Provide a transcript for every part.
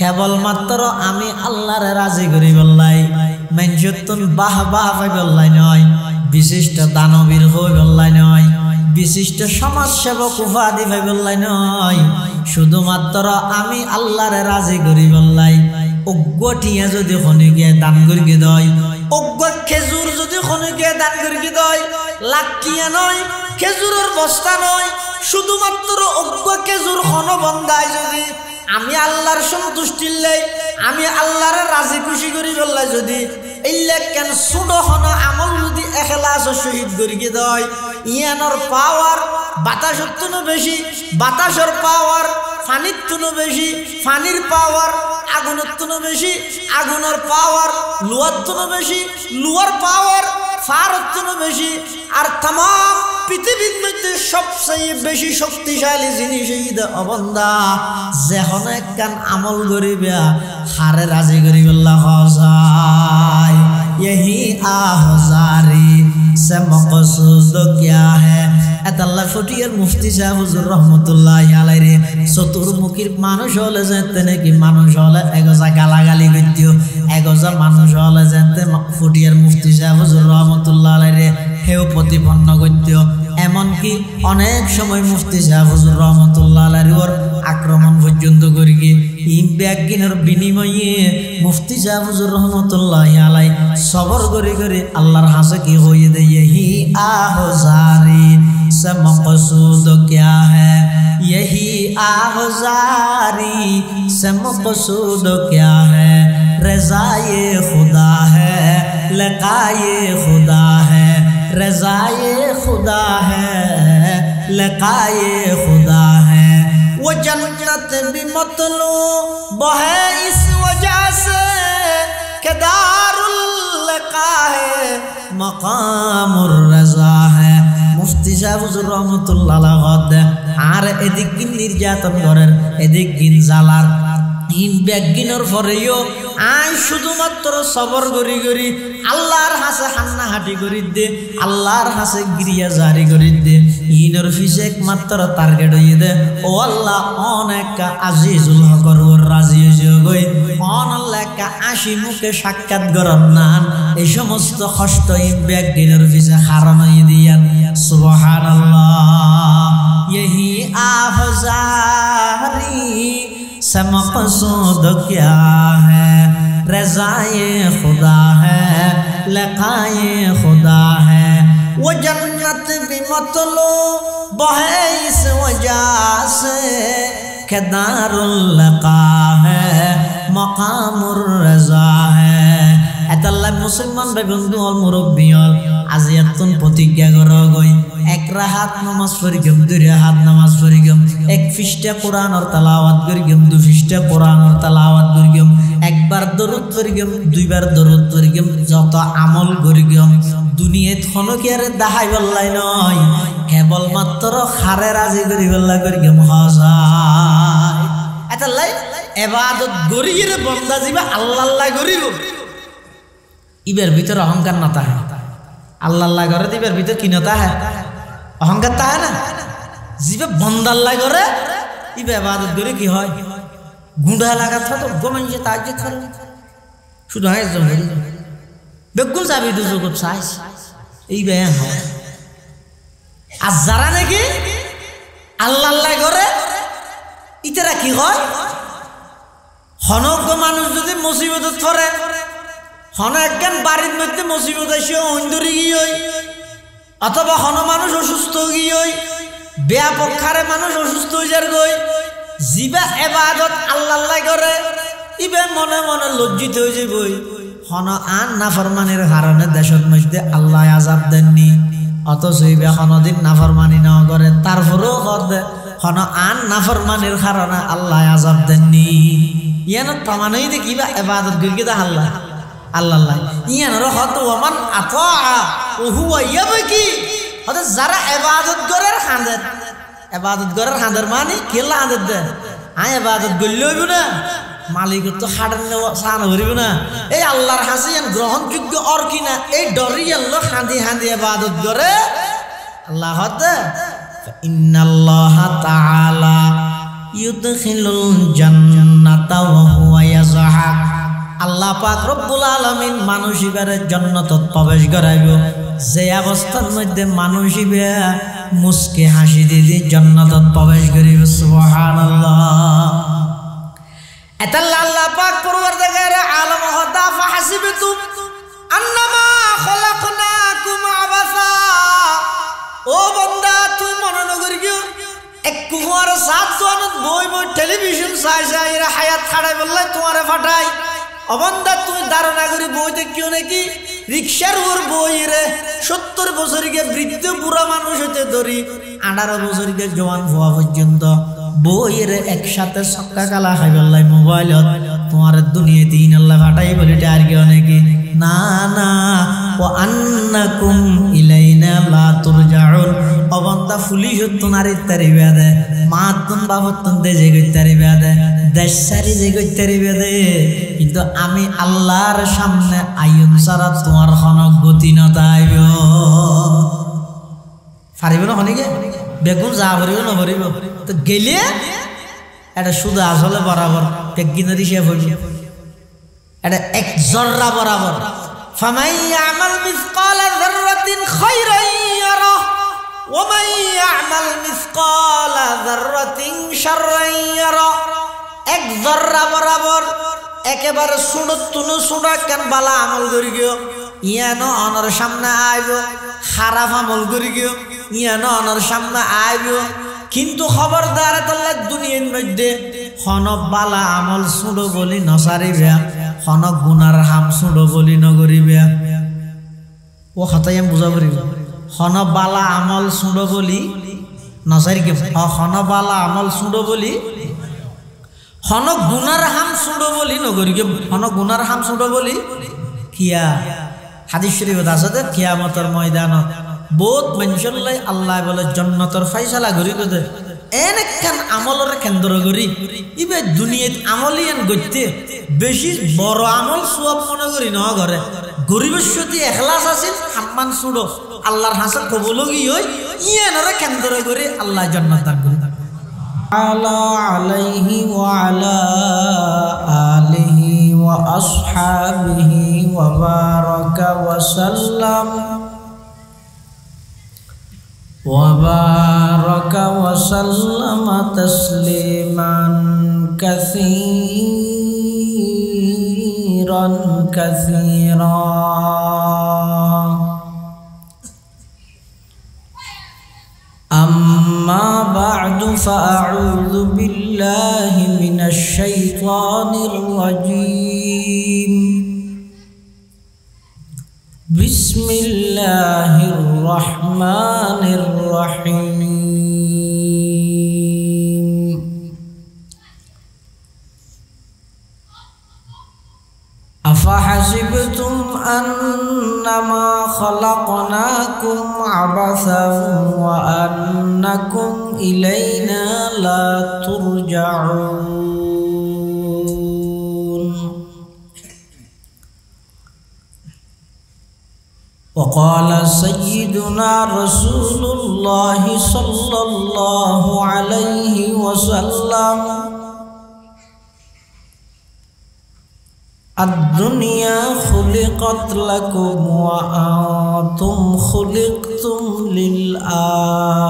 কেবলমাত্র আমি আল্লাহরে রাজি করি বললাই মানুষতুন বাহ বাহ পাই বললাই নয় বিশিষ্ট দানবীর হই বললাই নয় বিশিষ্ট সমাজসেবক উপাধি পাই বললাই নয় শুধুমাত্র আমি আল্লাহরে রাজি করি বললাই অজ্ঞটিয়া যদি খনিকে দান করি দয় অজ্ঞ খেজুর যদি খনিকে দান করি দয় লাকিয়া নয় খেজুরের বস্তা নয় শুধুমাত্র অজ্ঞ খেজুর খন বন্ধায় যদি আমি আল্লাহর সন্তুষ্টি লাই আমি আল্লাহর রাজি খুশি করি বললাই যদি এইলে কেন ছোট হন আমল যদি এখলাস শহীদ করি দয় ইয়ানোর পাওয়ার বাতাসের তুনো বেশি বাতাসের পাওয়ার পানির তুনো বেশি পানির পাওয়ার আগুনের তুনো বেশি আগুনের পাওয়ার লোহার তুনো বেশি লোহার পাওয়ার ফারের তুনো বেশি আর তাম পৃথিবীর মধ্যে সবচেয়ে বেশি শক্তিশালী জিনিস এই অবন্দা যেহন একখান আমল করিবা হারে রাজি করি বললা হজায় यही आहजारी से मकसूद क्या है এতাল্লাহ ফটিয়ার মুফতি সাহেব হুজুর রহমতুল্লাহি আলাইহি চতুর্মুখীর মানুষ হলে যেতে নাকি মানুষ হলে এগজা গালাগালি করতেও এগজা মানুষ হলে যেতে ফটিয়ার মুফতি সাহেব হুজুর রহমতুল্লাহি আলাইহি হেও প্রতিপন্ন করতেও এমনকি অনেক সময় মুফতি সাহেব হুজুর রহমতুল্লাহি আলাইহির আক্রমণ পর্যন্ত করি গিয়ে ব্যাগিনের বিনিময়ে মুফতি সাহেব হুজুর রহমতুল্লাহি আলাইহি সবর করে করে আল্লাহর হাসে কি হয়ে দেয় হি আহজারি से मकसूद क्या है यही आहजारी से मकसूद क्या है रज़ाए खुदा है लिक़ाए खुदा है रज़ाए खुदा है लिक़ाए खुदा है वो जन्नत भी मतलूब है इस वजह से कि दारुल लिक़ा है मक़ामुर रज़ा है মুফতি সাহেব হুজুর রহমতুল্লাহ আলাইহি আর এদিক কিন নির্যাতন করেন এদিক কিন জালার তিন ব্যাগিনের পরেও আই শুধুমাত্র সবর করি করি আল্লাহর হাসে হান্না হাঁটি করি দে আল্লাহর হাসে গিরিয়া জারি করি দে ইনর ফিসে একমাত্র টার্গেট হয়ে দে ও আল্লাহ অনেক আজিজুল হকর রাজি হয়ে গই অনেক আশি মুখে সাক্ষাৎ গরম নান এই সমস্ত কষ্ট ইন ব্যাগিনের ফিসে হারান হয়ে দিয়ান সুবহানাল্লাহ यही आहजारी से मकसूद क्या है रज़ाए खुदा है लिक़ाए खुदा है वो जन्नत भी मतलूब है इस वजह से कि दारुल लिक़ा है मक़ामुर रज़ा है এতাল্লাহ মুসলমান বেবন্ধু অল মুরব্বী অল আজি এতন প্রতিজ্ঞা করা গই এক রাহাত নামাজ পড়িগম দুই রাহাত নামাজ পড়িগম এক পৃষ্ঠা কোরআনের তেলাওয়াত করিগম দুই পৃষ্ঠা কোরআনের তেলাওয়াত করিগম একবার দরুদ পড়িগম দুইবার দরুদ পড়িগম যত আমল করিগম দুনিয়াত খনকিয়ারে দাহাই বললাই নয় কেবলমাত্র খারে রাজি করি বললা করিগম হজায় এতাল্লাহ ইবাদত করিয়ে বন্দা জিবা আল্লাহ আল্লাহ করিব ইবের ভিতর অহংকার না তাহে আল্লাহ আল্লাহ করে ইবের ভিতর কি না তাহে অহংকার তাহে না জিবে বন্দা আল্লাহ করে ইবে ইবাদত করে কি হয় গুঁড়া লাগা তো গোমাইছে তাজ্জুদ করে শুধু হয় জমরি বেগুন যাবি দুজো কত সাইজ এই বেয়ান হয় আর যারা নাকি আল্লাহ আল্লাহ করে ইতারা কি হয় হনজ্ঞ মানুষ যদি মুসিবতত পড়ে হন একজন বাড়ির মধ্যে মুসিবত এসে অন্ধরি গিয়ে অথবা হন মানুষ অসুস্থ গিয়ে ব্যাপকারে মানুষ অসুস্থ হয়ে যার গই জিবা ইবাদত আল্লাহ আল্লাহ করে ইবে মনে মনে লজ্জিত হয়ে যাবই হন আন নাফরমানির কারণে দেশের মধ্যে আল্লাহ আযাব দেননি অথচ ইবে হনদিন নাফরমানি না করে তারপরেও করে হন আন নাফরমানির কারণে আল্লাহ আযাব দেননি ইয়ান প্রমাণই দেখিবা ইবাদত করি দা আল্লাহ আল্লাহ আল্লাহ ইয়ান রহত ওমান আতা ও হুয়া ইয়াবকি হতে যারা ইবাদত করার খাঁদের ইবাদত করার খাঁদের মানে কেলা খাঁদের দে আয় ইবাদত করলে হইব না মালিক তো হাড়ের সান হইব না এই আল্লাহর হাসিয়ান গ্রহণযোগ্য আর কিনা এই ডরি আল্লাহ খাঁদি খাঁদি ইবাদত করে আল্লাহ হতে ইন্নাল্লাহ তাআলা ইউদখিলুল জান্নাত জান্নাতা ওয়া হুয়া ইয়াজহাক আল্লাহ পাক রব্বুল আলামিন মানুষিবারে জান্নাতত প্রবেশ করাইব যে অবস্থার মধ্যে মানুষিবে মুস্কি হাসি দিয়ে জান্নাতত প্রবেশ করিব সুবহানাল্লাহ এতাল্লাহ আল্লাহ পাক পরওয়ারদিগারে আলম হদা ফাহাসিবতুম আন্নামা খলাকনাকুম আবাসা ও বান্দা তুই মনে নগরি গিয়ে এক কুমার সাত জনত বই বই টেলিভিশন চাই চাই এরা হায়াত খাড়াই বললে তোমারে ফাটাই অবন্দা তুই ধারণা করি বই দেখিও নাকি রিক্সার ওর বই রে 70 বছরকে বৃদ্ধ বুড়া মানুষ হতে ধরি 18 বছরকে জওয়ান হওয়া পর্যন্ত বই রে একসাথে সক্কা কালা খাই বললাই মোবাইলত তোমার দুনিয়া দিন আল্লাহ ফাটাই বলি আর কি অনেকে না না ও আন্নাকুম ইলাইনা লা তুরজাউন অবন্দা পুলিশ তোমারে তারিবা দে মাতুন বাবতুন দে যে তারিবা দে দেশারি যে তারিবা দে কিন্তু আমি আল্লাহর সামনে আইন সারা তোমার কোনো গতি না তাইব পারিব না হনিকে বেগুন যা ভরিব না ভরিব তো গেলে এটা শুধু আসলে বরাবর পেগিনারি শেষ হইব এটা এক জররা বরাবর ফামাই ইয়ামাল মিসকাল যাররাতিন খায়রান ইয়ারা ওয়া মান ইয়ামাল মিসকাল যাররাতিন শাররান ইয়ারা এক জররা বরাবর একেবারে সুনতুনো সুনা কেন বালা আমল করি গিয়ে ইয়ানো অনর সামনে আইব খারাপ আমল করি গিয়ে ইয়ানো অনর সামনে আইব কিন্তু খবরদার আল্লাহ দুনিয়ার মধ্যে হন বালা আমল সুড়ো বলি নসারিবে হন গুনার হাম সুড়ো বলি নগরিবে ও কথাই আমি বুঝা পারিব হন বালা আমল সুড়ো বলি নসারিকে হন বালা আমল সুড়ো বলি হন গুনার হাম সুড়ো বলি নগরিকে হন গুনার হাম সুড়ো বলি কিয়া হাদিস শরীফত আছে যে কিয়ামতের ময়দানত বহুত মানুষের লাই আল্লাহ বলে জান্নাতের ফয়সালা করি দে এনেকান আমলের কেন্দ্র করি ইবে দুনিয়াত আমলিয়ান গইতে বেশি বড় আমল সওয়াব মনে করি না করে গরিবের সাথে ইখলাস আছিল সম্মান সুড়ো আল্লাহর হাসর কবুল হই ইয়ানরে কেন্দ্র করে আল্লাহ জান্নাত দান করে আলা আলাইহি ওয়া আলা আলিহি ওয়া আসহাবিহি ওয়া বারাকা ওয়া সাল্লাম وبارك وسلم تسليما كثيرا كثيرا أما بعد فأعوذ بالله من الشيطان الرجيم بسم الله الرحمن الرحيم أفحسبتم أنما خلقناكم عبثا وأنكم إلينا لا ترجعون وقال سيدنا رسول الله صلى الله عليه وسلم الدنيا خلقت لكم وأنتم خلقتم للآخرة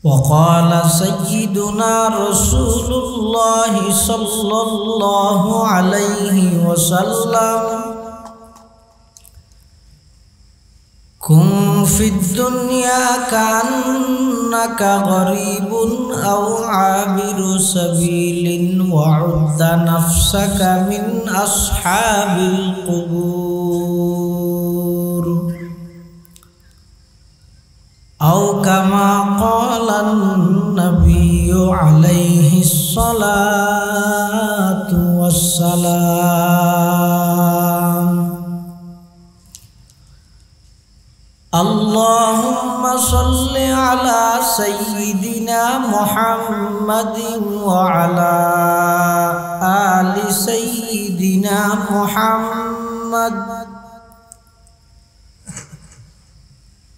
وقال سيدنا رسول الله صلى الله عليه وسلم كن في الدنيا كأنك غريب أو عابر سبيل وعد نفسك من أصحاب القبور أو كما قال النبي عليه الصلاة والسلام اللهم صل على سيدنا محمد وعلى آل سيدنا محمد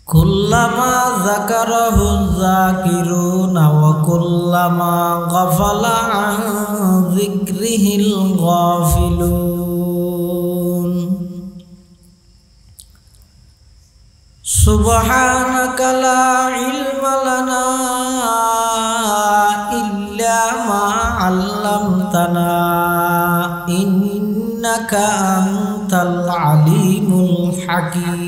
كلما ذكره الذاكرون কুল্লামা গাফালা আন যিকরিহিল গাফিলুন সুবহানাকা লা ইলমা লানা ইল্লা মা আল্লামতানা ইন্নাকা আনতাল আলিমুল হাকীম।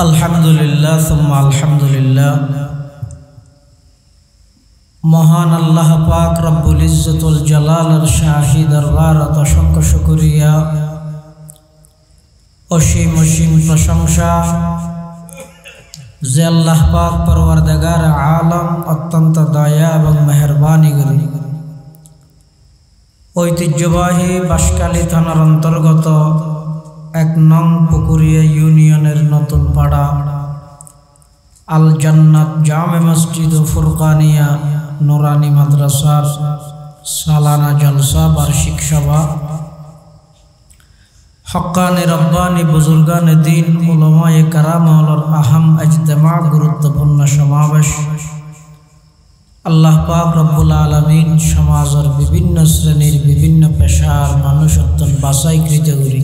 আলহামদুলিল্লাহ সুম্মা আলহামদুলিল্লাহ। মহান আল্লাহ পাক রব্বুল ইজ্জতুল জালালের শাহী দরবারত অসংখ্য শুকরিয়া, অসীম অসীম প্রশংসা যে আল্লাহ পাক পরওয়ারদিগার আলম অত্যন্ত দয়া এবং মেহেরবানি করি ঐতিহ্যবাহী বাঁশখালী থানার অন্তর্গত ১ নং পুকুরিয়া ইউনিয়নের নতুন পাড়া আল জান্নাত জামে মসজিদ ও ফুরকানিয়া নুরানি মাদ্রাসার সালানা জলসা বার্ষিক সভা হক্কানি রব্বানি বুজুর্গানে দিন উলামায়ে কেরামের আহম ইজতেমা গুরুত্বপূর্ণ সমাবেশ আল্লাহ পাক রব্বুল আলামিন সমাজের বিভিন্ন শ্রেণীর বিভিন্ন পেশার মানুষ অত্যন্ত বাছাইকৃত করি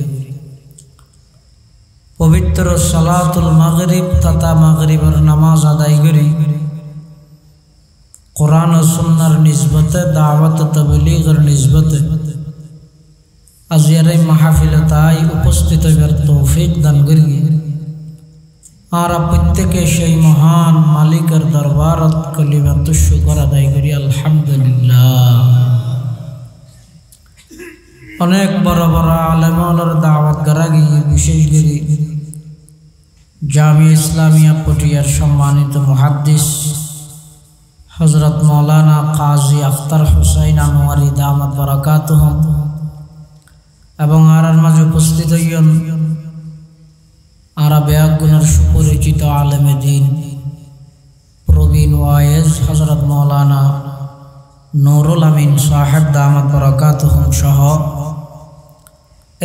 পবিত্র সালাতুল মাগরিব তথা মাগরিবের নামাজ আদায় করি কোরআন ও সুন্নাহর নিসবতে দাওয়াত তাবলীগের নিসবতে আজিয়ার এই মাহফিলে তাই উপস্থিত হইবার তৌফিক দান করি আর প্রত্যেকে সেই মহান মালিকের দরবারত কলিমাত শুকর আদায় করি আলহামদুলিল্লাহ। অনেক বড় বড় আলেমদের দাওয়াত করা গিয়ে বিশেষ করে জামিয়া ইসলামিয়া পটিয়ার সম্মানিত মুহাদ্দিস হযরত মাওলানা কাজী আখতার হুসাইন আনোয়ারি দামাত বারাকাতুহুম এবং আর মাঝে উপস্থিত হইন আরা বেয়াগুনের সুপরিচিত আলেমে দ্বীন প্রবীণ ওয়াইজ হযরত মাওলানা নুরুল আমিন সাহেব দামাত বারাকাতুহুম সহ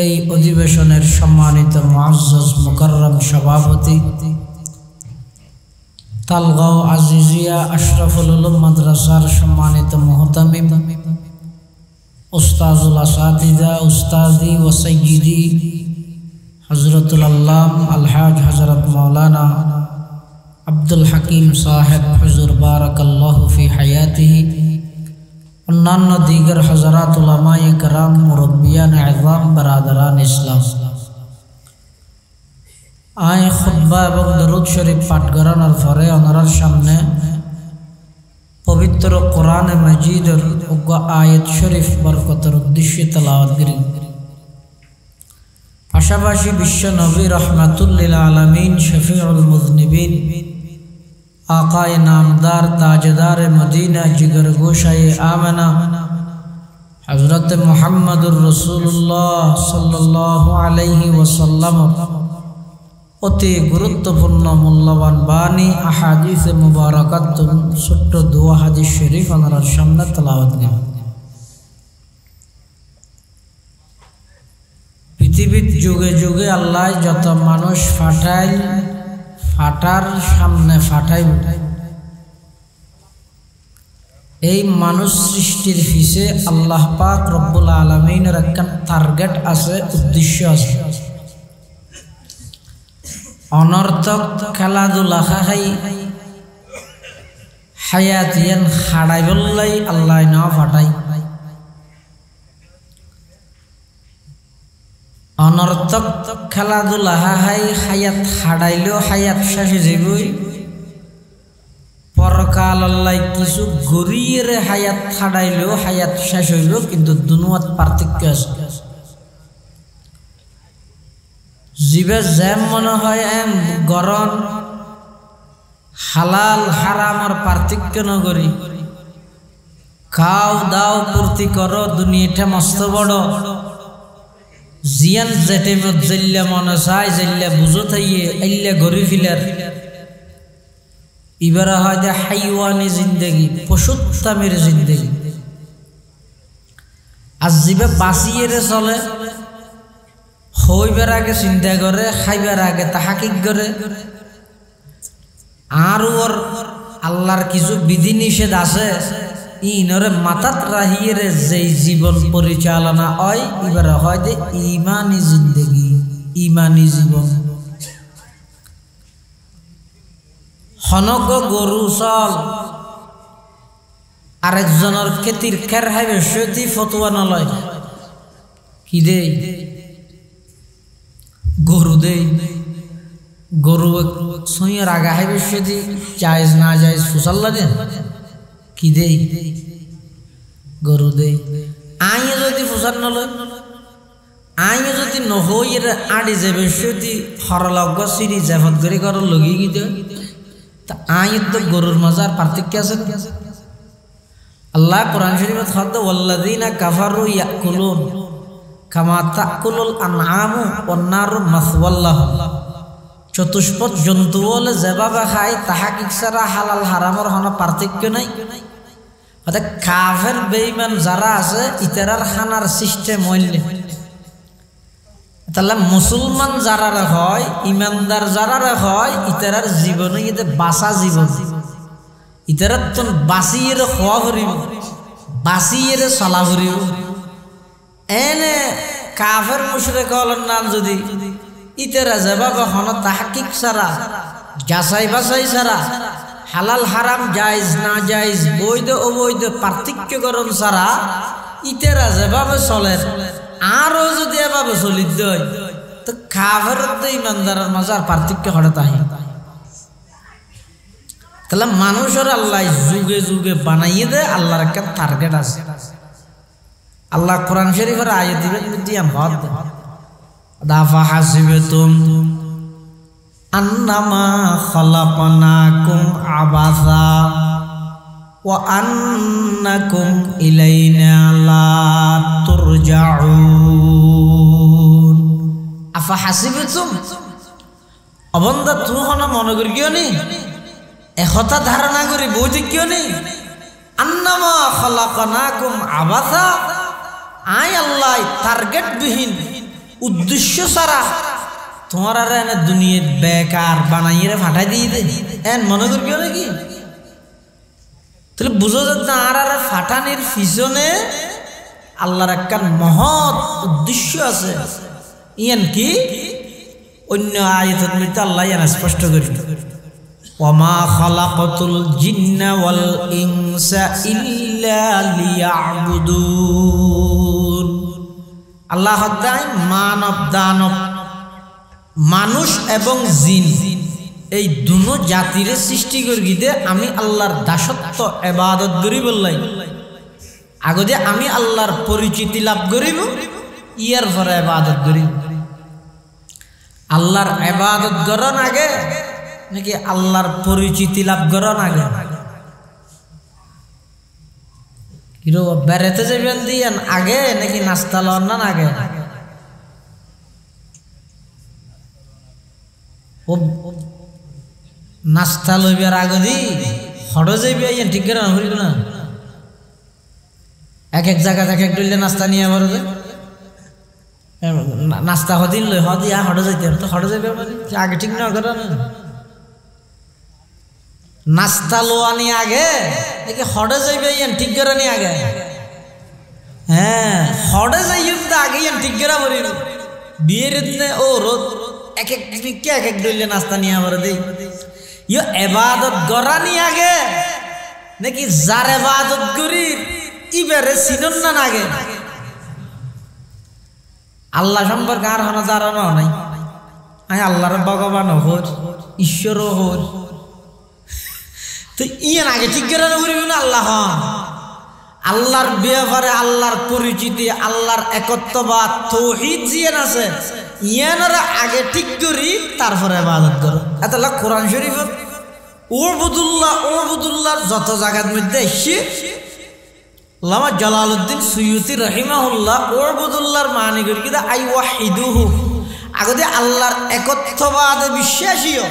এই অধিবেশনের সম্মানিত মুআজ্জাজ মুকাররম সভাপতি তালগাঁও আজিজিয়া আশরাফুল উলুম মাদ্রাসার সম্মানিত মুহতামিম উস্তাজুল আসাতিজা উস্তাদি ও সাইয়্যিদি হযরতুল আল্লাম আলহাজ হযরত মাওলানা আব্দুল হাকিম সাহেব হুজুর বারাকাল্লাহু ফি হায়াতিহি অন্যান্য দিগর হযরত উলামায়ে কেরাম মুরব্বিয়ান আযম বারাদারান ইসলাম আয় খুতবা এবং দরুদ শরীফ পাঠ করানোর পরে ওনার সামনে পবিত্র কোরআনে মাজিদের আয়াত শরীফ বরকতের উদ্দেশ্যে তেলাওয়াত করি। পাশাপাশি বিশ্ব নবী রহমাতুল লিল আলামিন শফিউল মুযনিবিন আকায়ে নামদার তাজদারে মদিনা জিগর গোশায়ে আমেনা হযরত মুহাম্মদুর রাসূলুল্লাহ সাল্লাল্লাহু আলাইহি ওয়াসাল্লাম অতি গুরুত্বপূর্ণ মূল্যবান বাণী আহাদিস মুবারাকাত ছোট্ট দোয়া হাদিস শরীফ ওনার সামনে তেলাওয়াত করি। পৃথিবীর যুগে যুগে আল্লাহ যত মানুষ ফাটার সামনে ফাটাই এই মানুষ সৃষ্টির পিছে আল্লাহ পাক রব্বুল আলামিনের একটা টার্গেট আছে, উদ্দেশ্য আছে। অনর্থক খেলাধুলা খাই হায়াতিয়ান খাড়াই বললাই আল্লাহ না ফাটাই। অনর্থক খেলাধুলা খাই হায়াত খাড়াইলেও হায়াত শেষে যাবই। পরকাল আল্লাহ কিছু গড়িয়ে হায়াত খাড়াইলেও হায়াত শেষ হইল, কিন্তু দুনুয়াত পার্থক্য আছে। জীবে যেম মনে হয় এম গরম হালাল হারামর পার্থক্য নগরী খাও দাও পূর্তি করো, দুনিয়াটা মস্ত বড়। জিয়ান যেতে জেল্লা মনে চাই জেল্লা বুঝো থাইয়ে এল্লা ঘুরি ফিলার ইবারা হয় যে হাইওয়ানি জিন্দেগি, পশুত্তামের জিন্দেগি। আর জীবে বাঁচিয়ে চলে হইবার আগে চিন্তা করে, খাইবার আগে তাহাকিক করে। আর ওর আল্লাহর কিছু বিধি নিষেধ আছে, ইনরে মাথাত রাহিয়ে যেই জীবন পরিচালনা হয়, এবার হয় যে ইমানি জিন্দেগি, ইমানি জীবন। হনক গরু চল, আরেকজনের খেতির খের হাইবে সেটি ফতুয়া নলয়, কি দেই? গরু দেই। গরু ছুঁয়ের আগা হাইবে সেটি জায়েজ না জায়েজ ফুসাল্লা দেন, কি দেই? গরু দেই। আইয়ে যদি ফুসার নলয়, আইয়ে যদি নহইয়ের আড়ি যাবে সেটি হরলজ্ঞ সিঁড়ি জাফত করে গরুর লগিয়ে গিয়ে তা আইয়ের তো গরুর মজার পার্থক্য আছে। আল্লাহ কোরআন শরীফে খাদ্য ওয়াল্লাযীনা কাফারু ইয়াকুলুন কামা তাকুলুল আনআমু ওয়ান নারু মাসওয়াল লাহুম। চতুষ্পদ জন্তু বলে যেভাবে খায় তাহাকিক ছাড়া হালাল হারামের কোনো পার্থক্য নাই। অর্থাৎ কাফের বেঈমান যারা আছে ইতারার খানার সিস্টেম হইলে, তাহলে মুসলমান যারা হয়, ইমানদার যারা হয়, ইতারার জীবনে ইতে বাঁচা জীবন, ইতারার তো বাঁচিয়ে খোয়া ভরিব, বাঁচিয়ে চলা ভরিব। এনে কাফের মুশরিক হলেন নাম যদি ইতারা যেভাবে হন তাহাকিক ছাড়া, যাচাই বাছাই ছাড়া, হালাল হারাম জায়েজ না জায়েজ, বৈধ অবৈধ পার্থক্যকরণ ছাড়া ইতারা যেভাবে চলে, আরো যদি এভাবে চলিত হয় তো কাফের ইমানদারের মাঝে আর পার্থক্য হঠাৎ আহি। তাহলে মানুষের আল্লাহ যুগে যুগে বানাইয়ে দেয়, আল্লাহর একটা টার্গেট আছে। আল্লাহ কোরআন শরীফের আয়াত দিবেন দিয়া মত দাফা হাসিবাতুম আন্নামা খালাকনাকুম আবাসা ওয়া আন্নাকুম ইলাইনা লা তুরজাউন। আফা হাসিবাতুম, অবন্দা তুমি হন মনে করি কিয় নি, একথা ধারণা করি বইতে কিয় নি, আন্নামা খালাকনাকুম আবাসা, আয় আল্লাহ টার্গেট বিহীন উদ্দেশ্য ছাড়া তোমার আর এনে দুনিয়া বেকার বানাইয়ে ফাটাই দিয়ে দে, এন মনে করি কিয় নাকি? তাহলে বুঝো যে আর আর ফাটানির পিছনে আল্লাহর একটা মহৎ উদ্দেশ্য আছে। ইয়ান কি? অন্য আয়াতের মধ্যে আল্লাহ ইয়ান স্পষ্ট করে, ওয়ামা খালাকাতুল জিন্না ওয়াল ইনসা ইল্লা লিয়াবুদুন। আল্লাহ হদ্দায় মানব দানব, মানুষ এবং জিন, এই দুনো জাতির সৃষ্টি করি দে আমি আল্লাহর দাসত্ব ইবাদত করি বললাই। আগে যে আমি আল্লাহর পরিচিতি লাভ করিব, ইয়ার পরে ইবাদত করিব। আল্লাহর ইবাদত করার আগে নাকি আল্লাহর পরিচিতি লাভ করার আগে? কিরো বেড়াতে যাবেন দিয়েন আগে নাকি নাস্তা লন না আগে? ও নাস্তা লইবার আগে দি হড় যাইবে ঠিক করে হইল না। এক এক জায়গা এক এক ডইলে নাস্তা নিয়ে আবার নাস্তা হদিন লই হদিয়া হড় যাইতে তো হড় যাইবে আগে ঠিক না করে না। নাস্তা লোয়া নিয়ে আগে নাকি হড়ে যাইবে ঠিক করে নিয়ে আগে? হ্যাঁ, হড়ে যাইম তো আগে ঠিক করে বলিল বিয়ের ও রোদ এক এক দিকে এক এক ডইলে নাস্তা নিয়ে আবার দেই। ইয়ে এবাদত গড়া নিয়ে আগে নাকি যার এবাদত করি ইবারে চিনন না আগে? আল্লাহ সম্পর্কে আর হনা জানানো নাই। আমি আল্লাহর ভগবান হর, ঈশ্বরও হর, তো ইয়ান আগে ঠিক করে করিব না আল্লাহ। আল্লাহর ব্যাপারে আল্লাহর পরিচিতি, আল্লাহর একত্ববাদ তৌহিদ জিয়ান আছে, ইয়ানরা আগে ঠিক করি তারপরে ইবাদত করো। এতলা কোরআন শরীফত উবুদুল্লাহ উবুদুল্লাহর যত জায়গার মধ্যে এসে আল্লামা জালালউদ্দিন সুয়ুতি রাহিমাহুল্লাহ উবুদুল্লাহর মানে করি কিনা আই ওয়াহিদুহু, আগে আল্লাহর একত্ববাদে বিশ্বাসীও,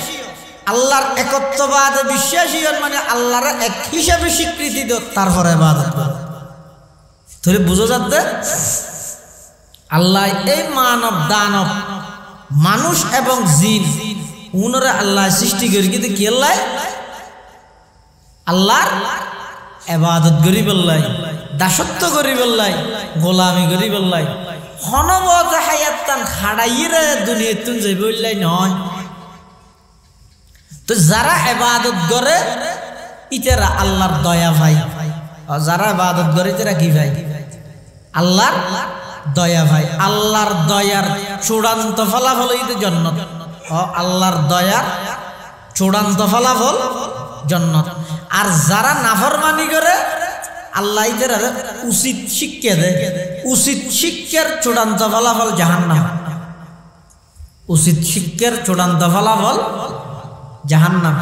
আল্লাহর একত্ববাদে বিশ্বাসী মানে আল্লাহর এক হিসাবে স্বীকৃতি দাও, তারপরে ইবাদত করো। তাহলে বুঝো যাচ্ছে আল্লাহ এই মানব দানব মানুষ এবং জিন উনরে আল্লাহ সৃষ্টি করি কিন্তু কি আল্লাহ আল্লাহর ইবাদত করি বললাই দাসত্ব করি বললাই গোলামি করি বললাই হনবত হায়াতান খাড়াইরে দুনিয়াতুন যাই বললাই নয় তো যারা ইবাদত করে ইতারা আল্লাহর দয়া ভাই আর যারা ইবাদত করে তারা কি ভাই আল্লাহর দয়া ভাই আল্লাহর দয়ার চূড়ান্ত ফলাফল হইতে জান্নাত আল্লাহর দয়ার চূড়ান্ত ফলাফল জান্নাত আর যারা নাফরমানি করে আল্লাহ এদের উচিত শিক্ষা দেয় উচিত শিক্ষার চূড়ান্ত ফলাফল জাহান্নাম উচিত শিক্ষার চূড়ান্ত ফলাফল জাহান্নাম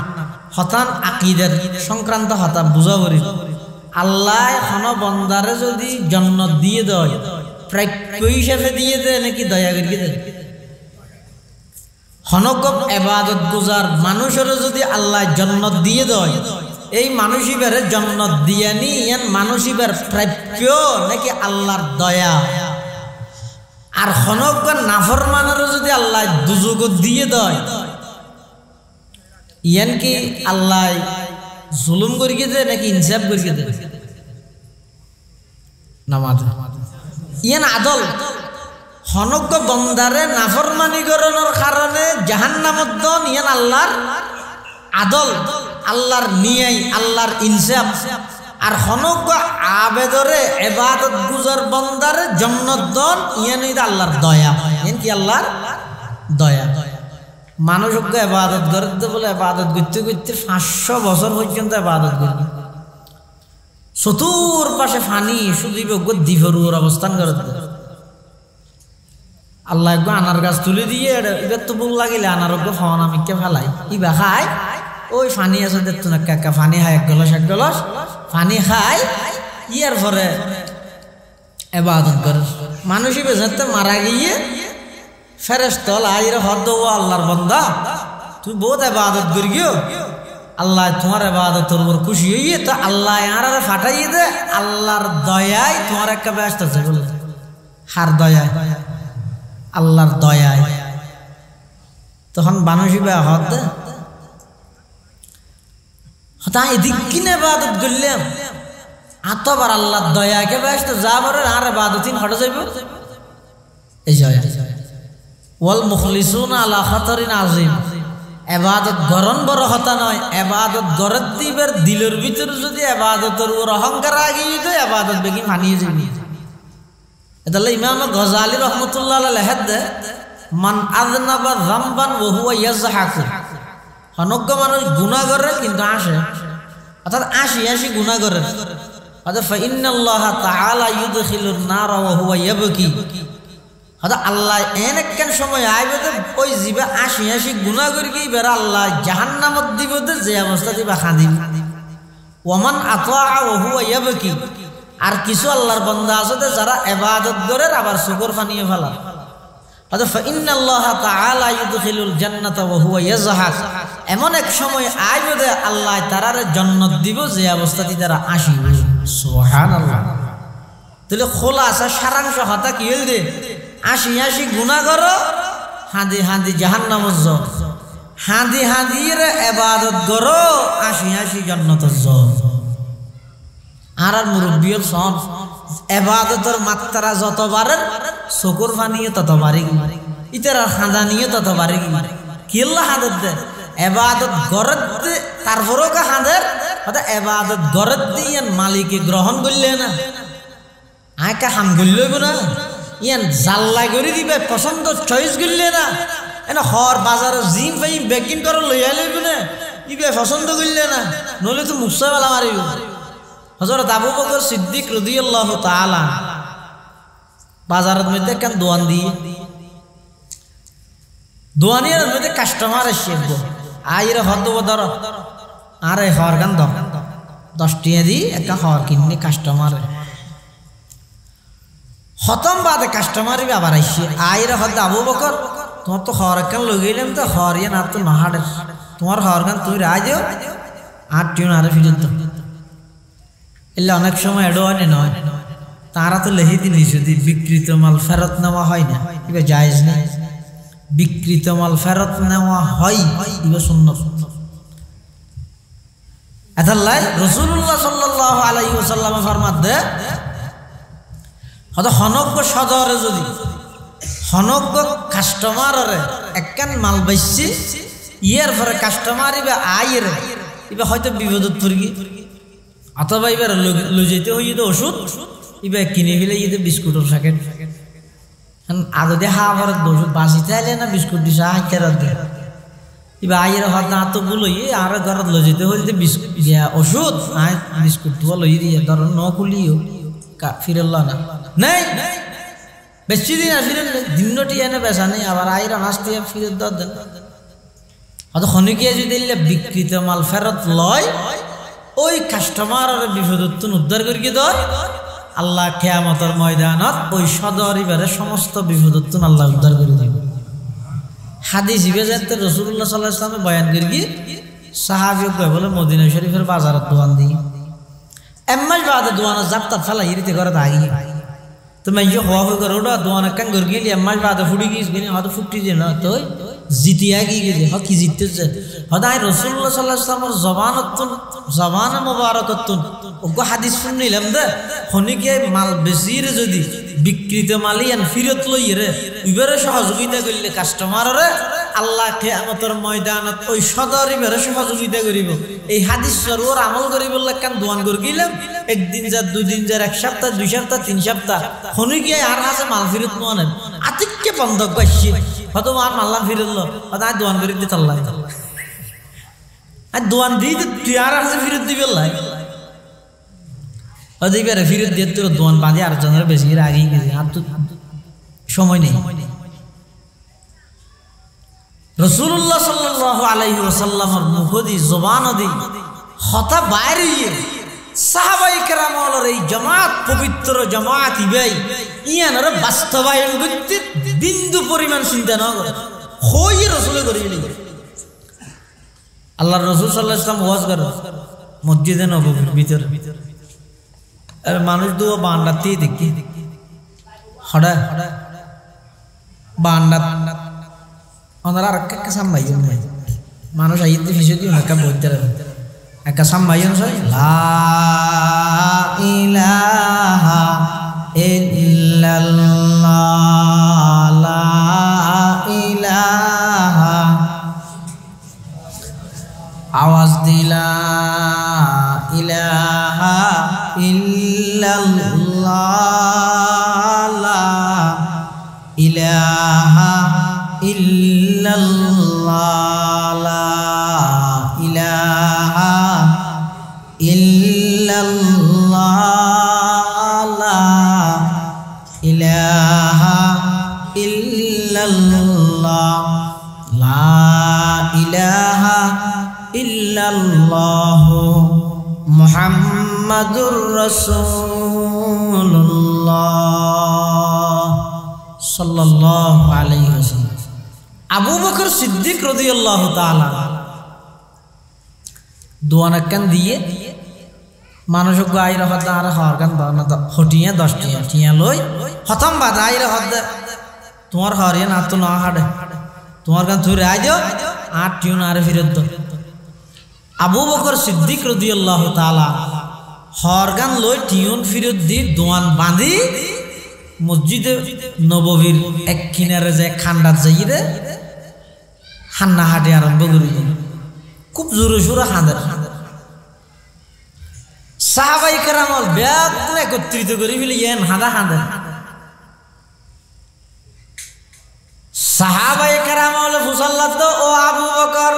হতান আকীদার সংক্রান্ত হতা বুঝা করি আল্লাহ কোন বান্দারে যদি জান্নাত দিয়ে দেয় প্রাপ্য হিসেবে দিয়ে দেয় নাকি দয়া করিয়ে দেয় হনকব ইবাদত গুজার মানুষের যদি আল্লাহ জান্নাত দিয়ে দেয় এই মানুষিবের জান্নাত দিয়ে নি ইয়ান মানুষিবের প্রাপ্য নাকি আল্লাহর দয়া আর হনক নাফরমানের যদি আল্লাহ দুজুগ দিয়ে দেয় ইয়ান কি আল্লাহ জুলুম করিয়ে দেয় নাকি ইনসাফ করিয়ে দেয় নামাজ ইয়ান আদল হনক বন্দারে নাফরমানি করানোর কারণে জাহান্নামত দন ইয়ান আল্লাহর আদল আল্লাহর নিয়াই আল্লাহর ইনসাফ আর হনক আবেদরে ইবাদত গুজার বন্দারে জান্নাত দন ইয়ান আল্লাহর দয়া ইয়ান কি আল্লাহর দয়া মানুষকে ইবাদত করতে বলে ইবাদত করতে করতে 500 বছর পর্যন্ত ইবাদত করবে চতুর পাশে পানি শুধু দিফরুর অবস্থান করতে আল্লাহ একবার আনার গাছ তুলে দিয়ে এবার তো বল লাগিলে আনার খাওয়ান আমি কে ফেলাই ইবা খাই ওই পানি আছে দেখতো না কাকা পানি খায় এক গলাস পানি খায় ইয়ার পরে ইবাদত করে মানুষই বেজাতে মারা গিয়ে ফেরেশতা আইরে হদ ও আল্লাহর বান্দা তুই বহুত ইবাদত করি গিয়ে আল্লাহ তোমার ইবাদতের উপর খুশি হইয়ে তো আল্লাহ আরে ফাটাইয়ে দে আল্লাহর দয়ায় তোমার একটা ব্যস্ত আছে বলে হার দয়ায় আল্লাহর দয়ায় তখন মানুষই বা হদ দে হতা এদিক কিনে ইবাদত করলাম আতবার আল্লাহর দয়াকে ব্যস্ত যা বলে আর ইবাদতিন হটে যাইব এই জয় ওয়াল মুখলিসুনা আলা খাতারিন আযীম ইবাদত গরন বড় হতা নয় ইবাদত গরত দিবের দিলের ভিতর যদি ইবাদতের উপর অহংকার আগিয়ে যায় ইবাদত বেগি মানিয়ে যাবে এদালে ইমাম গজালি রাহমাতুল্লাহ আলাইহি লেখেন মান আযনাবা যামবান ওয়া হুয়া ইয়াজহাকু অনজ্ঞ মানুষ গুনাহ করে কিন্তু আসে অর্থাৎ আসি গুনাহ করে অর্থাৎ ফা ইন্নাল্লাহা তাআলা ইউদখিলুন নার ওয়া হুয়া ইয়াবকি অর্থাৎ আল্লাহ এনেকেন সময় আইবে তো ওই জীবে আসি গুনাহ করি কি বেরা আল্লাহ জাহান্নামত দিব যে অবস্থা দিবা খাদিম ওমান আতা ওয়া হুয়া ইয়াবকি আর কিছু আল্লাহর বান্দা আছে যারা ইবাদত করে আবার শুকর ফানিয়ে ফেলা অর্থাৎ ফা ইন্নাল্লাহা তাআলা ইউদখিলুল জান্নাতা ওয়া হুয়া ইয়াজহাক এমন এক সময় আইবে যে আল্লাহ তারারে জান্নাত দিব যে অবস্থাতে তারা আসিবে সুবহানাল্লাহ তাহলে খোলাসা সারাংশ হতা কি হইল রে আসি গুনাহ করো হাঁদি জাহান্নামত যাও হাঁদির ইবাদত করো আসি জান্নাতত যাও আর মুরব্বিয়ত সব ইবাদতের মাত্রা যত বাড়ে শুকর ফানিয়ে তত বাড়ে ইতারা খাঁদানিয়ে তত বাড়ে কিল্লা হাদত দে ইবাদত গরত তারপরও কা হাদের অর্থাৎ ইবাদত গরত দিয়ে মালিকে গ্রহণ করলে না আয়কা হাম গল্লইব না ইয়ান জাল্লা করে দিবে পছন্দ চয়েস করলে না এনে হর বাজারে জিম ফাইম বেকিং করে লইয়া লইব না ইবে পছন্দ করলে না নলে তো মুসাবেলা মারিব হযরত আবু বকর সিদ্দিক রাদিয়াল্লাহু তাআলা বাজারের মধ্যে কেন দোয়ান দিয়ে দোয়ানিয়ার মধ্যে কাস্টমার এসে আইরে হদ ধর আরে হর গান দাও 10 টাকা দি একটা হর কিনে কাস্টমার খতম বাদে কাস্টমার আবার আইসে আইরে হদ আবু বকর তোমার তো হর কেন লগাইলাম তো হর ইয়ে না তো নাহাড়ের তোমার হর গান তুই রায় দিও আর টিউন আরে ফিরত দাও এলে অনেক সময় এডো হয় নয় তারা তো লেহি দিন যদি বিকৃত মাল ফেরত নেওয়া হয় না এবার জায়েজ নেই বিকৃত মাল ফেরত নেওয়া হয় ইবা সুন্নাত আতাল্লাহ রাসূলুল্লাহ সাল্লাল্লাহু আলাইহি ওয়াসাল্লাম ফরমাতে হয়তো হনজ্ঞ সদরে যদি হনজ্ঞ কাস্টমাররে একখান মাল বেচছি ইয়ার পরে কাস্টমার ইবা আইয়ের ইবা হয়তো বিপদত পড়ি অথবা এবার লই যেতে হই তো ওষুধ ইবা কিনে ফেলে ইতে বিস্কুটের প্যাকেট আগে দেখা আবার ওষুধ বাসি চাইলে না বিস্কুট দিছে হাইকার দে ইবা আইয়ের হাত না তো বলই আর ঘরত লই যেতে হইতে বিস্কুট দিয়া ওষুধ আই বিস্কুট তো লই দিয়ে ধর ন খুলিও কা ফিরল্লা না নাই বেশি দিন আসলে দিনটি এনে বেচা নেই আবার আইরা হাসতে ফিরত দেন হয়তো খনিকিয়া যদি বিকৃত মাল ফেরত লয় ওই কাস্টমার বিপদত্ব উদ্ধার করিয়ে দেয় আল্লাহ কিয়ামতের ময়দানত ওই সদর ইবারে সমস্ত বিপদত্ব আল্লাহ উদ্ধার করে দিবে হাদিস ইবাজাতে রাসূলুল্লাহ সাল্লাল্লাহু আলাইহি ওয়াসাল্লাম বয়ান করি সাহাবী কয় বলে মদিনা শরীফের বাজারত দোয়ান দি এম্মাজ বাদে দোয়ান জাপতা ফেলা ইরিতে করে দাগি তো मैं ये हुआ कर उड़ा दोना कंग कर गेली एम्माज बात फुड़ी की इसने हाथ फुटी जे ना तो জিতিয়া কি গেছে হ কি জিততেছে হদায় রাসূলুল্লাহ সাল্লাল্লাহু আলাইহি ওয়াসাল্লাম জবান মুবারাকাতুন ওগো হাদিস শুনলাম দে খনিকে মাল বেশির যদি বিকৃত মালিয়ান ফিরত লইরে ইবারে সহযোগিতা করলে কাস্টমাররে আল্লাহ কিয়ামতের ময়দানত ওই সদর ইবারে সহযোগিতা করিব এই হাদিস সরওর আমল করি বললে কান দোয়ান করে গিলাম একদিন যা দুই দিন যা এক সপ্তাহ দুই সপ্তাহ তিন সপ্তাহ খনিকে আর হাসে মাল ফিরত নন আতিককে বন্ধ কইছি হয়তো আর মাল্লা ফিরল হয়তো দোয়ান করে দিতে আল্লাহ আর দোয়ান দিয়ে তুই আর হাসে ফিরত দিবে আল্লাহ হয়তো এবারে ফিরত দিয়ে তোর দোয়ান বাঁধে আর জনের বেশি আগেই গেছে আর তো সময় নেই রাসূলুল্লাহ সাল্লাল্লাহু আলাইহি ওয়াসাল্লামের মুখদি জবানদি হতা বাইরে সাহাবায়ে কেরামের এই জামাত পবিত্র জামাত ইবাই ইয়ানর বাস্তবায়ন করতে বিন্দু পরিমাণ চিন্তা না করে হই রাসূলে করিলেন আল্লাহর রাসূল সাল্লাল্লাহু আলাইহি ওয়াসাল্লাম ওয়াজ করে মসজিদে নববীর ভিতর আর মানুষ দুয়া বান্দাতে দেখি হড়া বান্দাত ওনারা আরেকটা সামবাইন মানুষ আইতে ফিসে দিও না কা বলতে একটা সামবাইন সই লা ইলাহা ইল্লাল্লাহ লা ইলাহা আওয়াজ দিলা ইলাহা ইল্লাল্লাহ লা ইলাহা ইল্লাল্লাহ লা ইলাহা ইল্লাল্লাহ লা ইলাহা ইল্লাল্লাহ লা ইলাহা ইল্লাল্লাহ মুহাম্মাদুর রাসূলুল্লাহ সাল্লাল্লাহু আলাইহি ওয়াসাল্লাম আবু বকর সিদ্দিক রাদিয়াল্লাহু তাআলা দোয়ানা কান দিয়ে মানুষ গায়রা হদা আর হর গান বানা তো হটিয়া 10 টিয়া টিয়া লই খতম বাদাইরা হদা তোমার হরিয়া না তো না হাড়ে তোমার গান ধরে আইজো আর টিউন আর ফিরত দাও আবু বকর সিদ্দিক রাদিয়াল্লাহু তাআলা হর গান লই টিউন ফিরত দি দোয়ান বাঁধি মসজিদে নববীর এক কিনারে যে খান্ডাত যাইরে হান্না হাটে আরম্ভ করি খুব জোরে সোরে হাঁদের সাহাবাই কেরামল ব্যাগ একত্রিত করে ফেলে ইয়েন হাঁদা হাঁদের সাহাবাই কেরামল ফুসাল্লাত ও আবু বকর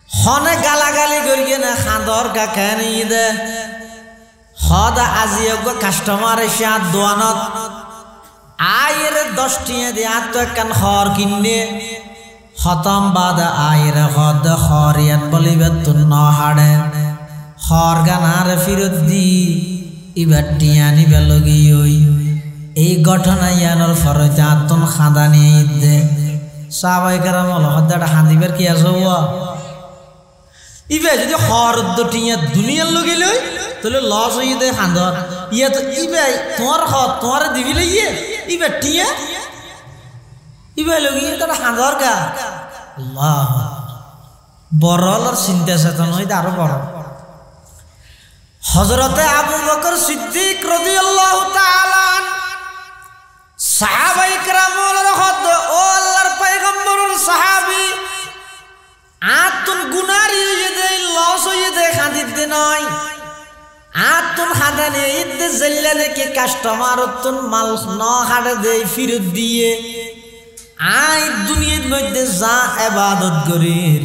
হনে গালাগালি করিয়ে না খাঁদর কাকে নিয়ে দে হদ আজিয়োগ্য কাস্টমার এসে আর দোয়ানত আয়ের 10 টিয়া দিয়ে আর তো একখান হর কিনে খতম বাদ আয়ের হদ হরিয়ান বলিবে তুন হাড়ে হর গানার ফিরত দি ইবার টিয়া নিবে লগি ওই এই ঘটনা ইয়ানোর ফরজ আতন খাঁদা নিয়ে দে সাহাবায়ে কেরাম হল হদাটা হাঁদিবার কি আছে ইবে যদি হর টিয়া দুনিয়ার লগি লই তাহলে লস হয়ে দে খাঁদর ইয়া তো ইবে তোমার হদ তোমার দিবি লইয়ে ইবে টিয়া ইবাই লগিয়ে তারা হাঁদর গা আল্লাহ বড়র চিন্তা চেতন হইতে আরো বড় হযরতে আবু বকর সিদ্দিক রাদিয়াল্লাহু তাআলা সাহাবায়ে কেরামের হদ ও আল্লাহর পয়গম্বরের সাহাবী আতুন গুনারি হইতে লস হইতে খাদিতে নয় আতুন হাদানে ইদ্দে জেল্লা দেখে কাস্টমার তুন মাল ন হাড়ে দেই ফিরত দিয়ে আই দুনিয়ার মধ্যে যা ইবাদত করির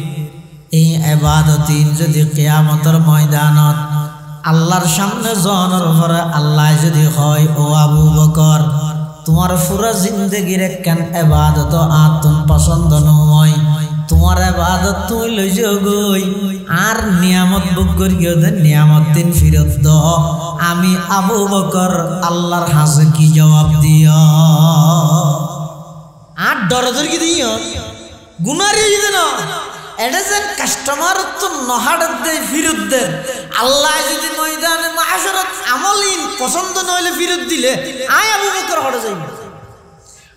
এই ইবাদতিন যদি কিয়ামতের ময়দানত আল্লাহর সামনে জনের পরে আল্লাহ যদি হয় ও আবু বকর তোমার পুরো জিন্দেগির একখান ইবাদত আতুন পছন্দ নয় তোমার ইবাদত তুই লই গই আর নিয়ামত ভোগ করিও দে নিয়ামত দিন ফিরত দাও আমি আবু বকর আল্লাহর হাসে কি জবাব দিও আর দরদর কি দিও গুনারি দিও না এটা যে কাস্টমার তো নহাড় দে ফিরত দে আল্লাহ যদি ময়দানে মাহশরত আমলিন পছন্দ নইলে ফিরত দিলে আই আবু বকর হড়ে যাইব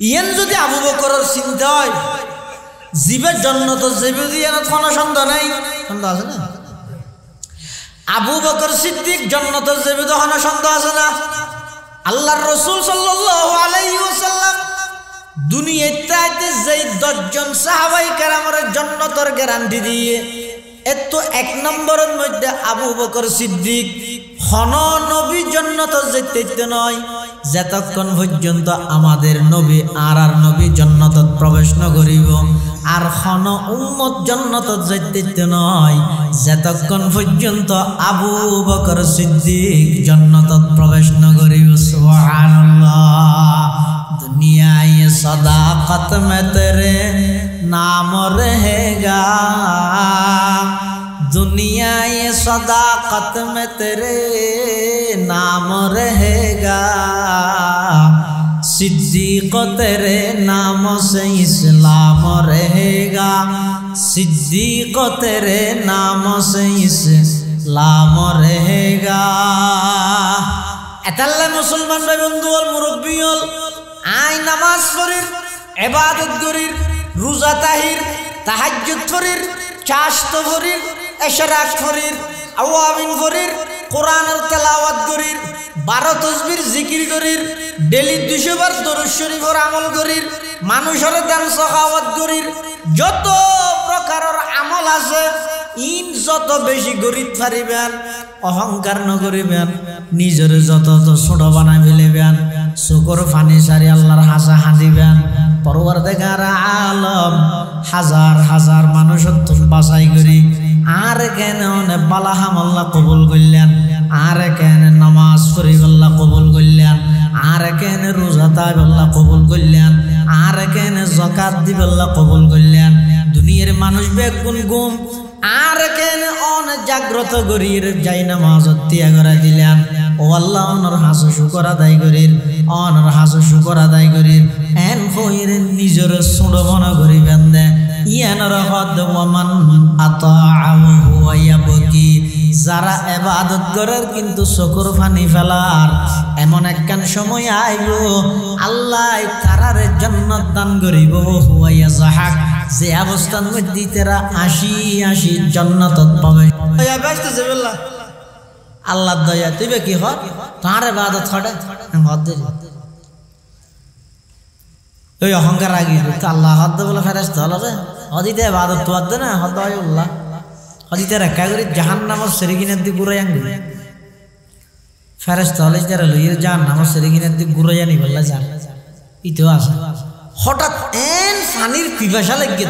ইয়ান যদি আবু বকরের চিন্তা হয় জীবের জান্নাত যাইবে দিয়ে না কোনো সন্দেহ নাই সন্দেহ আছে না আবু বকর সিদ্দিক জান্নাত যাইবে তো কোনো সন্দেহ আছে না আল্লাহর রাসূল সাল্লাল্লাহু আলাইহি ওয়াসাল্লাম দুনিয়াতে যেই 10 জন সাহাবায়ে কেরামের জান্নাতের গ্যারান্টি দিয়ে এত এক নম্বরের মধ্যে আবু বকর সিদ্দিক হন নবী জান্নাত যেতে নয় যতক্ষণ পর্যন্ত আমাদের নবী আর নবী জান্নাতত প্রবেশ ন করিব আর হন উম্মত জান্নাতত যেতে নয় যতক্ষণ পর্যন্ত আবু বকর সিদ্দিক জান্নাতত প্রবেশ ন করিব সুবহানাল্লাহ दुनिया ये सदाकत में तेरे नाम रहेगा दुनिया ये सदाकत में तेरे नाम रहेगा सिद्दीक तेरे नाम से इस्लाम रहेगा सिद्दीक तेरे नाम से इस्लाम रहेगा एतल्ले मुसलमान भाई बंधु और मुरब्बी आय नमाज पढ़िर इबादत करिर रोजा ताहिर ताहाज्जुद पढ़िर चाश्त पढ़िर इशराक पढ़िर अवाबिन पढ़िर कुरानेर तेलावत करिर 12 तसबिर जिकिर करिर डेली 200 বার দরুদ শরীফের আমল করির মানুষের দান সাখাওয়াত করির যত প্রকারের আমল আছে ইন যত বেশি গরিব পারিবেন অহংকার ন করিবেন নিজের যত ছোট বানাই ফেলিবেন শুকর ফানি সারি আল্লাহর হাসা হাদিবেন পরওয়ারদিগার আলম হাজার হাজার মানুষের তুন বাছাই করি আর কেন বালা আমল কবুল করলেন আর কেন নামাজ পড়ি আল্লাহ কবুল করলেন আর কেন রোজা তাই আল্লাহ কবুল করলেন আর কেন যাকাত দিব আল্লাহ কবুল করলেন দুনিয়ার মানুষ বেকুন গুম আর কেন অন জাগ্রত করির যাই নামাজ ত্যাগ করে দিলেন ও আল্লাহ অনর হাসু শুকর আদায় করির অনর হাসু শুকর আদায় করির এন হইর নিজের ছোট মনে করিবেন দে ইয়ানর হদ ওয়ামান আতাআহু ওয়া ইয়াবকি যারা ইবাদত করার কিন্তু চকুর পানি ফেলার এমন একখান সময় আইব আল্লাহ তারার জান্নাত দান করিব ওয়া ইয়াজহাক যে অবস্থার মধ্যে তারা 80 জান্নাতত পাবে ইয়া বাইতে যাবেল্লাহ আল্লাহ দয়া দিবে কি হয় তার ইবাদত ছড়ে হদ দে ওই অহংকার আগি তো আল্লাহ হদ বলে ফেরেশতা হলো হদিতে ইবাদত তো হদ না হদ আল্লাহ হদিতে রাখা করে জাহান্নামের সেরিগিনের দিকে ঘুরাইয়ান ফেরেশতা হলে যারা লইয়ে জাহান্নামের সেরিগিনের দিকে ঘুরাইয়ানি বললা জান ইতো আছে হঠাৎ এন পানির পিপাসা লাগিয়ে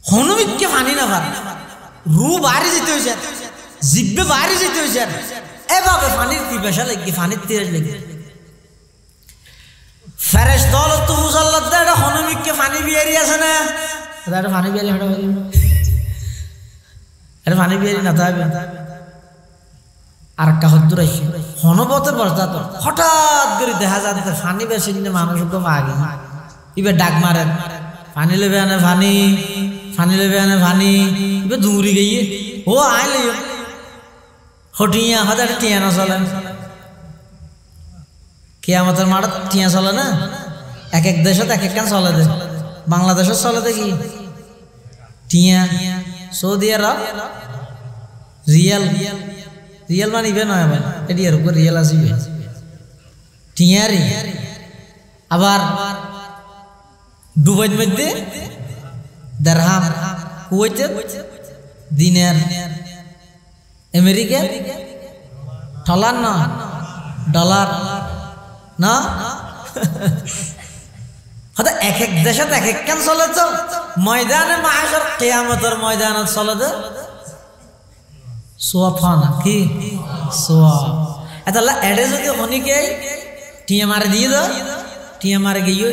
হনুমিককে পানি না পারে রু বাড়ি যেতে হয়েছে জিব্বে বাড়ি যেতে হয়েছে এভাবে পানির পিপাসা লাগিয়ে পানির তেজ লেগে ফেরেশতা হলো তো মুসাল্লাত দা হনুমিককে পানি বিয়ারি আছে না এটা পানি বিয়ারি হঠাৎ এটা পানি বিয়ারি না তাই আর কাহদ্দুর আইছে হনবতে বসদাত হঠাৎ করে দেখা যাচ্ছে পানি বেশি দিনে মানুষ কম আগে ইবে ডাক মারে পানি লেবে আনে পানি পানি লেবে আনে পানি ইবে দূরি গিয়ে ও আইলে হটিয়া হাজার টিয়া না চলে কিয়ামতের মাঠে টিয়া চলে না এক এক দেশত এক এক কান চলে দে বাংলাদেশত চলে দে কি টিয়া সৌদি আরব রিয়াল রিয়াল মানিবে নয় আবার এটি আর উপর রিয়াল আসিবে টিয়ারি আবার দুবাইয়ের মধ্যে দিরহাম কুয়েতে দিনার আমেরিকা ডলার না ডলার না হয়তো এক এক দেশত এক এক কান চলে তো ময়দানে মাহশর কিয়ামতের ময়দানত চলে তো সোয়াফান কি সোয়াব এতাল্লা এডে যদি হনিকে টিয়া মারে দিয়ে দাও টিয়া মারে গিয়ে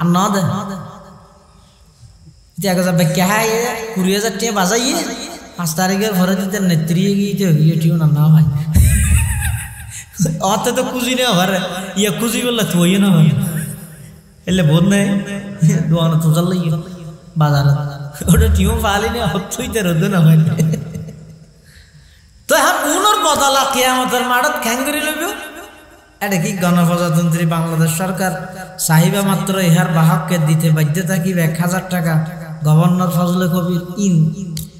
আর না দে দেখা যাবে কে 20,000 টিয়া বাজাইয়ে 5 তারিখের ভরে দিতে নেত্রী গিয়ে টিও না ভাই অত তো খুঁজি না ভরে ইয়ে খুঁজি বললে তুই না ভাই এলে বোধ নেই দোয়ানো তো চল বাজার ওটা টিও পালি না হচ্ছইতে রোদ না ভাই তো হ্যাঁ পুনর বদলা কিয়ামতের মাঠত খ্যাঙ্গরি লইব এটা কি গণপ্রজাতন্ত্রী বাংলাদেশ সরকার চাহিবা মাত্র ইহার বাহককে দিতে বাধ্য থাকিব 1,000 টাকা গভর্নর ফজলে কবির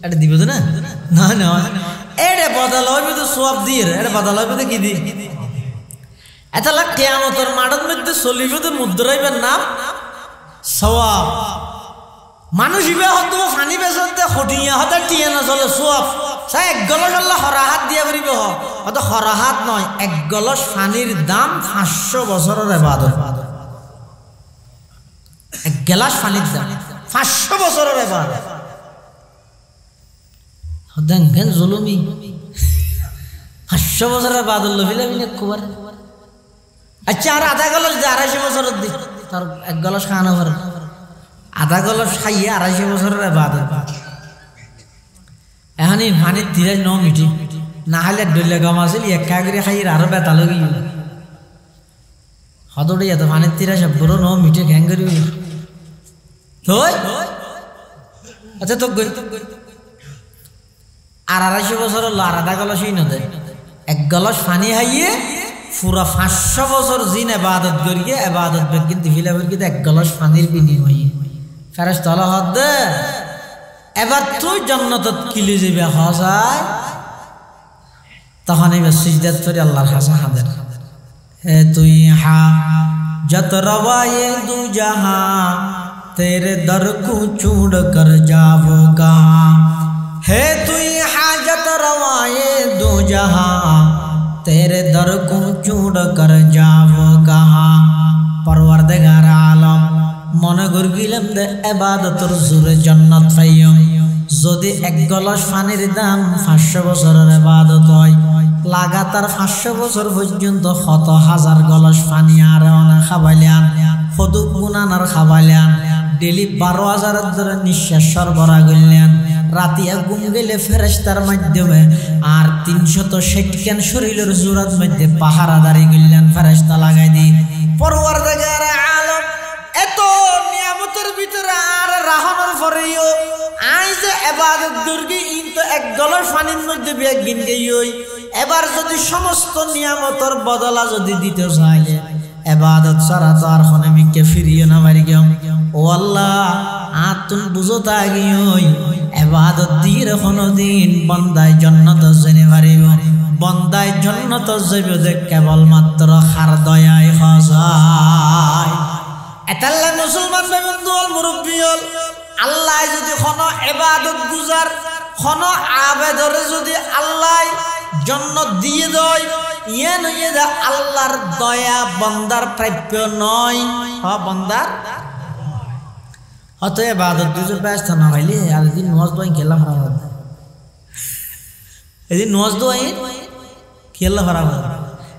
এটা দিব না না না এটা বদল হইবে তো সব দিয়ে এটা বদল হইবে তো কি দি এটা লাগ কিয়ামতের মাঠত মধ্যে চলিবে তো মুদ্রাইবের নাম সওয়াব মানুষ ইবে হতো ফানি বেচতে হটিয়া হতে টিয়া না চলে সওয়াব সাই এক গলস আল্লাহ হরাহাত দিয়া করিব অত হরাহাত নয় এক গলস ফানির দাম 500 বছরের ইবাদত এক গ্লাস পানির দাম 500 বছরের ইবাদত হদান গন জুলুমি 500 বছরের ইবাদত লবিলা বিলে কুবার আচ্ছা আর আধা গলস 250 বছরের দি তার এক গলস খানা ভরে আধা গলস খাইয়া 250 বছরের ইবাদত এখানে পানির ধীরে ন মিটি না হলে ডলে গম আসিল একা করে খাই আরো বেতা লগে হদড়ে এত পানির তীরা সব বড় ন মিটে ঘ্যাং করি আচ্ছা তো আর 250 বছর হলো আর আধা গলসই না দেয় এক গলস পানি খাইয়ে পুরা 500 বছর জিন ইবাদত করিয়ে ইবাদত কিন্তু ফিলা করিয়ে এক গলস পানির বিনিময়ে ফেরেশতা আল্লাহ হদ এবার তুই জান্নাতত কিলে যাবে হসায় তখন এবার সিজদাত করে আল্লাহর কাছে হাজির হে তুই হাজত রওয়ায়ে দু জাহাं तेरे दर को छोड़ कर जाओ कहां है तुई हाजत रवाए दो जहां तेरे दर को छोड़ कर जाओ कहां परवरदिगार आलम মনে করগিলাম দে ইবাদতের জোরে জান্নাত পাইম যদি এক গলস পানির দাম 500 বছরের ইবাদত হয় লাগাতার 500 বছর পর্যন্ত কত হাজার গলস পানি আর না খাবাইলাম কত গুনানার খাবাইলাম ডেলি 12,000 ধরে নিঃশ্বাস সরবরাহ করলেন রাতে ঘুম গেলে ফেরেশতার মাধ্যমে আর 360 কেন শরীরের জোরাত মধ্যে পাহারাদারি করলেন ফেরেশতা লাগাই দি পরওয়ারদিগার আলম এত নিয়ামতের ভিতরে আর রাহনের পরেও আই যে ইবাদত দুর্গি ইনতো এক গলস পানির মধ্যে বিয়া গিন গই এবার যদি সমস্ত নিয়ামতের বদলা যদি দিতে চাইলে ইবাদত ছাড়া তো আর কোন মিকে ফিরিয়ে না মারি গেম ও আল্লাহ আতুন বুঝতা গিয়ই ইবাদত দিয়ে কোনদিন বান্দায় জান্নাত জেনে পারিব বান্দায় জান্নাত যাবে যে কেবল মাত্র খার দয়ায় খাজায় এতাল্লা মুসলমান বন্ধু হল মুরব্বী হল আল্লাহ যদি কোনো ইবাদত গুজার কোনো আবেদরে যদি আল্লাহ জান্নাত দিয়ে দেয় ইয়ে নয় যে আল্লাহর দয়া বান্দার প্রাপ্য নয় বান্দার হতে ইবাদত দুজো ব্যস্ত না হইলে আর দিন নামাজ দোয়াই খেলা হারাম এদিন নামাজ দোয়াই খেলা হারাম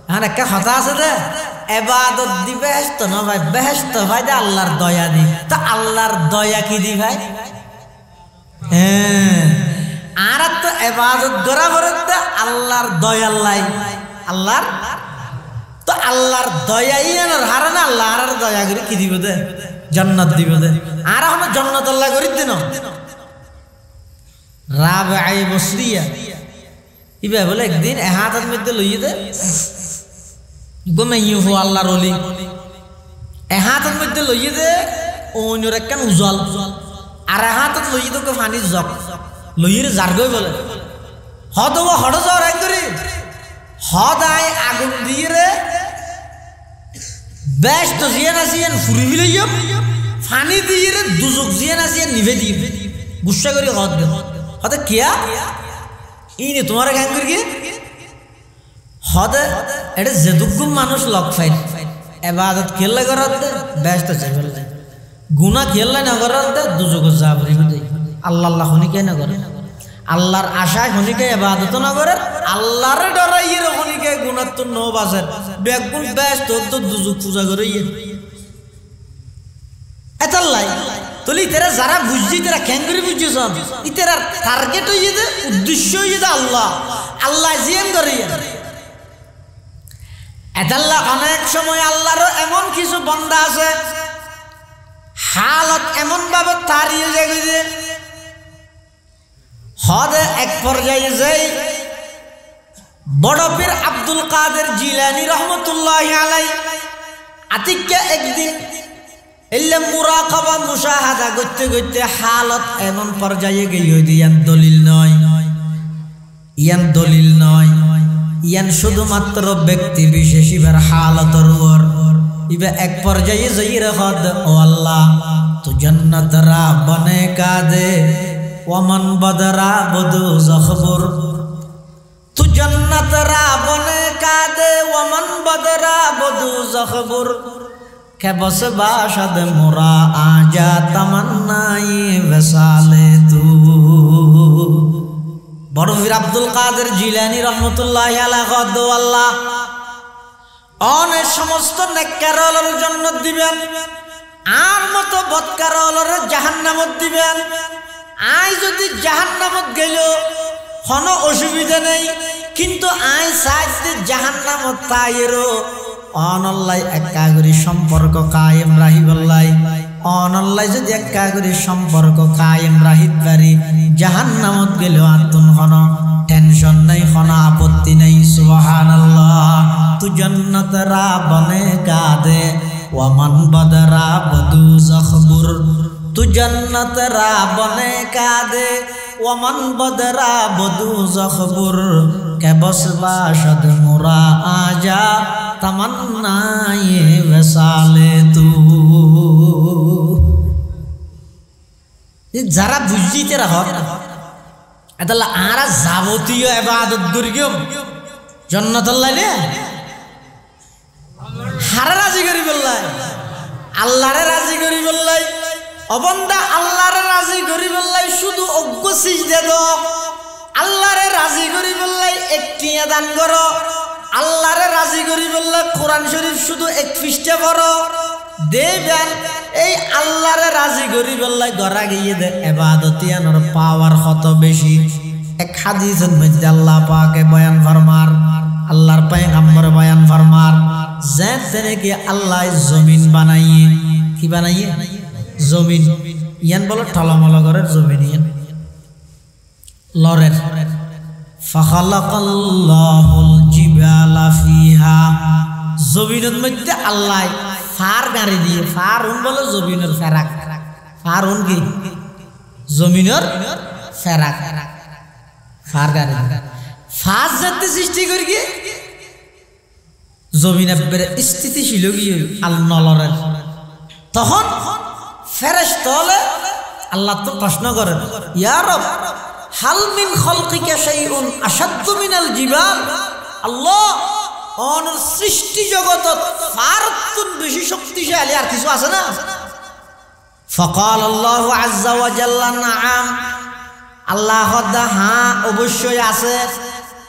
এখন একটা কথা আছে যে ইবাদত দি ব্যস্ত না ভাই ব্যস্ত ভাই দে আল্লাহর দয়া দি তা আল্লাহর দয়া কি দি ভাই হ্যাঁ আর তো ইবাদত করা বলতে আল্লাহর দয়া আল্লাহর তো আল্লাহর দয়াই আর হারানা আল্লাহর দয়া করে কি দিব দে জান্নাত দিব দে আর আমরা জান্নাত আল্লাহ করি দিন রাবিআ বসরিয়া ইবা বলে একদিন হাতের মধ্যে লইয়ে দে ঘুমাইয়ে হো আল্লাহর ওলি এহাতের মধ্যে লইয়ে দে অন্যর একখান উজল আর এহাতত লইয়ে তোকে ফানি জক লইয়ে জারগই বলে হদ হড় যাওয়ার এক করে হদায় আগুন দিয়ে রে বেশ তো জিয়ান আসিয়েন ফুরি ফিলে ফানি দিয়ে রে দুজক জিয়ান আসিয়েন নিভে দিয়ে গুসা করে হদ দে হতে কিয়া ইনি তোমার গান করি কি হদে এটা যেটুকু মানুষ লক ফাইন এবাদত খেললে করার দে বেশ তো চাই ফেললে গুনা খেললে না করার দে দুজক যা ভরি দে আল্লাহ আল্লাহ হনিকে না করে আল্লাহর আশায় হনিকে এবাদত না করে আল্লাহর ডরাইয়ে হনিকে গুনার তো নো বাজে বেগুন বেশ তো দুজক পূজা করে এতাল্লাই তলি তেরা যারা বুঝছি তেরা কেন করে বুঝছিস ইতেরা টার্গেট হয়ে দে উদ্দেশ্য হয়ে দে আল্লাহ আল্লাহ জিয়ান করে এতাল্লা অনেক সময় আল্লাহরও এমন কিছু বান্দা আছে হালত এমন ভাবে তাড়িয়ে যায় হদে এক পর্যায়ে যাই বড় পীর আব্দুল কাদের জিলানী রহমতুল্লাহি আলাইহি আতিককে একদিন এলে মুরাকাবা মুশাহাদা করতে করতে হালত এমন পর্যায়ে গিয়ে ইয়ান দলিল নয় ইয়ান শুধুমাত্র ব্যক্তি বিশেষ ইবার হালতর ইবে এক পর্যায়ে যাই রে হদ ও আল্লাহ তু জান্নাত রা বনে কাদে ওমান বদরা বদু জখবুর তু জান্নাত রা বনে কাদে ওমান বদরা বদু জখবুর কে বস বাশদ মোরা আজা তামান্নাই ওয়াসালে তু বড় পীর আব্দুল কাদের জিলানী রহমতুল্লাহি আলাইহি কদ আল্লাহ অনেক সমস্ত নেককারদের জন্য দিবেন আর মতো বদকারদের জাহান্নামত দিবেন আই যদি জাহান্নামত গেল কোনো অসুবিধা নেই কিন্তু আই চাইতে জাহান্নামত তাইরো অনল্লাই একা করে সম্পর্ক কায়েম রাহিবল্লাই অনল্লাই যদি একা করে সম্পর্ক কায়েম রাহিত পারি জাহান্নামত গেল আতুন হন টেনশন নাই হন আপত্তি নাই সুবহানাল্লাহ তু জান্নাত রা বনে কাদে ওয়ামান বদরা বদু জখবুর তু জান্নাত রা বনে কাদে ওয়ামান বদরা বদু জখবুর কে বস বাশদ মোরা আজা তামান্নাই ওয়াসালে তু যারা বুঝিতে রাখত এতলা আরা যাবতীয় ইবাদত করিম জান্নাত আল্লাহ নে হারা রাজি করি বললাই আল্লাহরে রাজি করি বললাই অবন্দা আল্লাহরে রাজি করি বললাই শুধু অজ্ঞ সিজদা দাও আল্লাহরে রাজি করি বললাই একটি দান করো আল্লাহরে রাজি করি বললাই কোরআন শরীফ শুধু এক পৃষ্ঠা পড়ো দেবেন এই আল্লাহরে রাজি করি বললাই গড়া গিয়ে দে ইবাদতিয়ানোর পাওয়ার কত বেশি এক হাদিসের মধ্যে আল্লাহ পাকে বয়ান ফরমার আল্লাহর পয়গম্বর বয়ান ফরমার যেতে কি আল্লাহ জমিন বানাইয়ে কি বানাইয়ে জমিন ইয়ান বলো টলমল করে জমিন ইয়ান লরের ফাখালাকাল্লাহুল জিবালা ফিহা জমিনের মধ্যে আল্লাহ ফার গাড়ি দিয়ে ফারুন বলো জমিনের ফেরাক ফারুন কি জমিনের ফেরাক ফার গাড়ি ফাজ যাতে সৃষ্টি করি কি জমিনের স্থিতিশীল গিয়ে আল নলরের তখন ফেরেশতা হলে আল্লাহ তো প্রশ্ন করেন ইয়া রব হাল মিন খালকিকা শাইউন আশাদ্দু মিনাল জিবাল আল্লাহ অন সৃষ্টি জগতত ফারতুন বেশি শক্তিশালী আর কিছু আছে না ফাকাল আল্লাহু আযজা ওয়া জাল্লা নাআম আল্লাহ হদা হ্যাঁ অবশ্যই আছে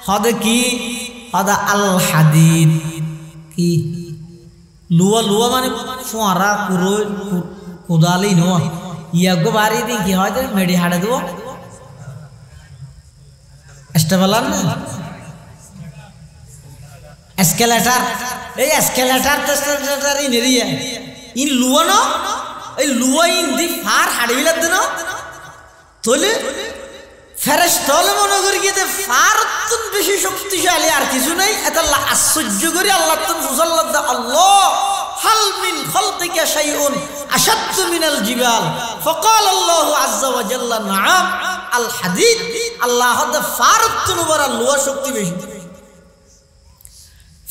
হদে কি হদা আল হাদিদ কি লুয়া লুয়া মানে ফোয়ারা পুরো কোদালি নো ইয়াগো বাড়ি দি কি হয় মেডি হাড়ে দেবো এস্টেবলার না এসকেলেটার এই escalator tester in area in Lua না এই লুয়া ইন দি ফার হাড়ি বিলাত দেন তোলে ফেরেশতা হলে মনে করি কি ফার তুন বেশি শক্তিশালী আর কিছু নাই এটা আশ্চর্য করি আল্লাহ তুন ফুসাল্লাহ আল্লাহ হাল মিন খালকিকা শাইউন আশাদ্দু মিনাল জিবাল ফাকাল আল্লাহু আযজা ওয়া জাল্লা নাআম আল হাদিদ আল্লাহ দা ফারতুন বড় লোহা শক্তি বেশি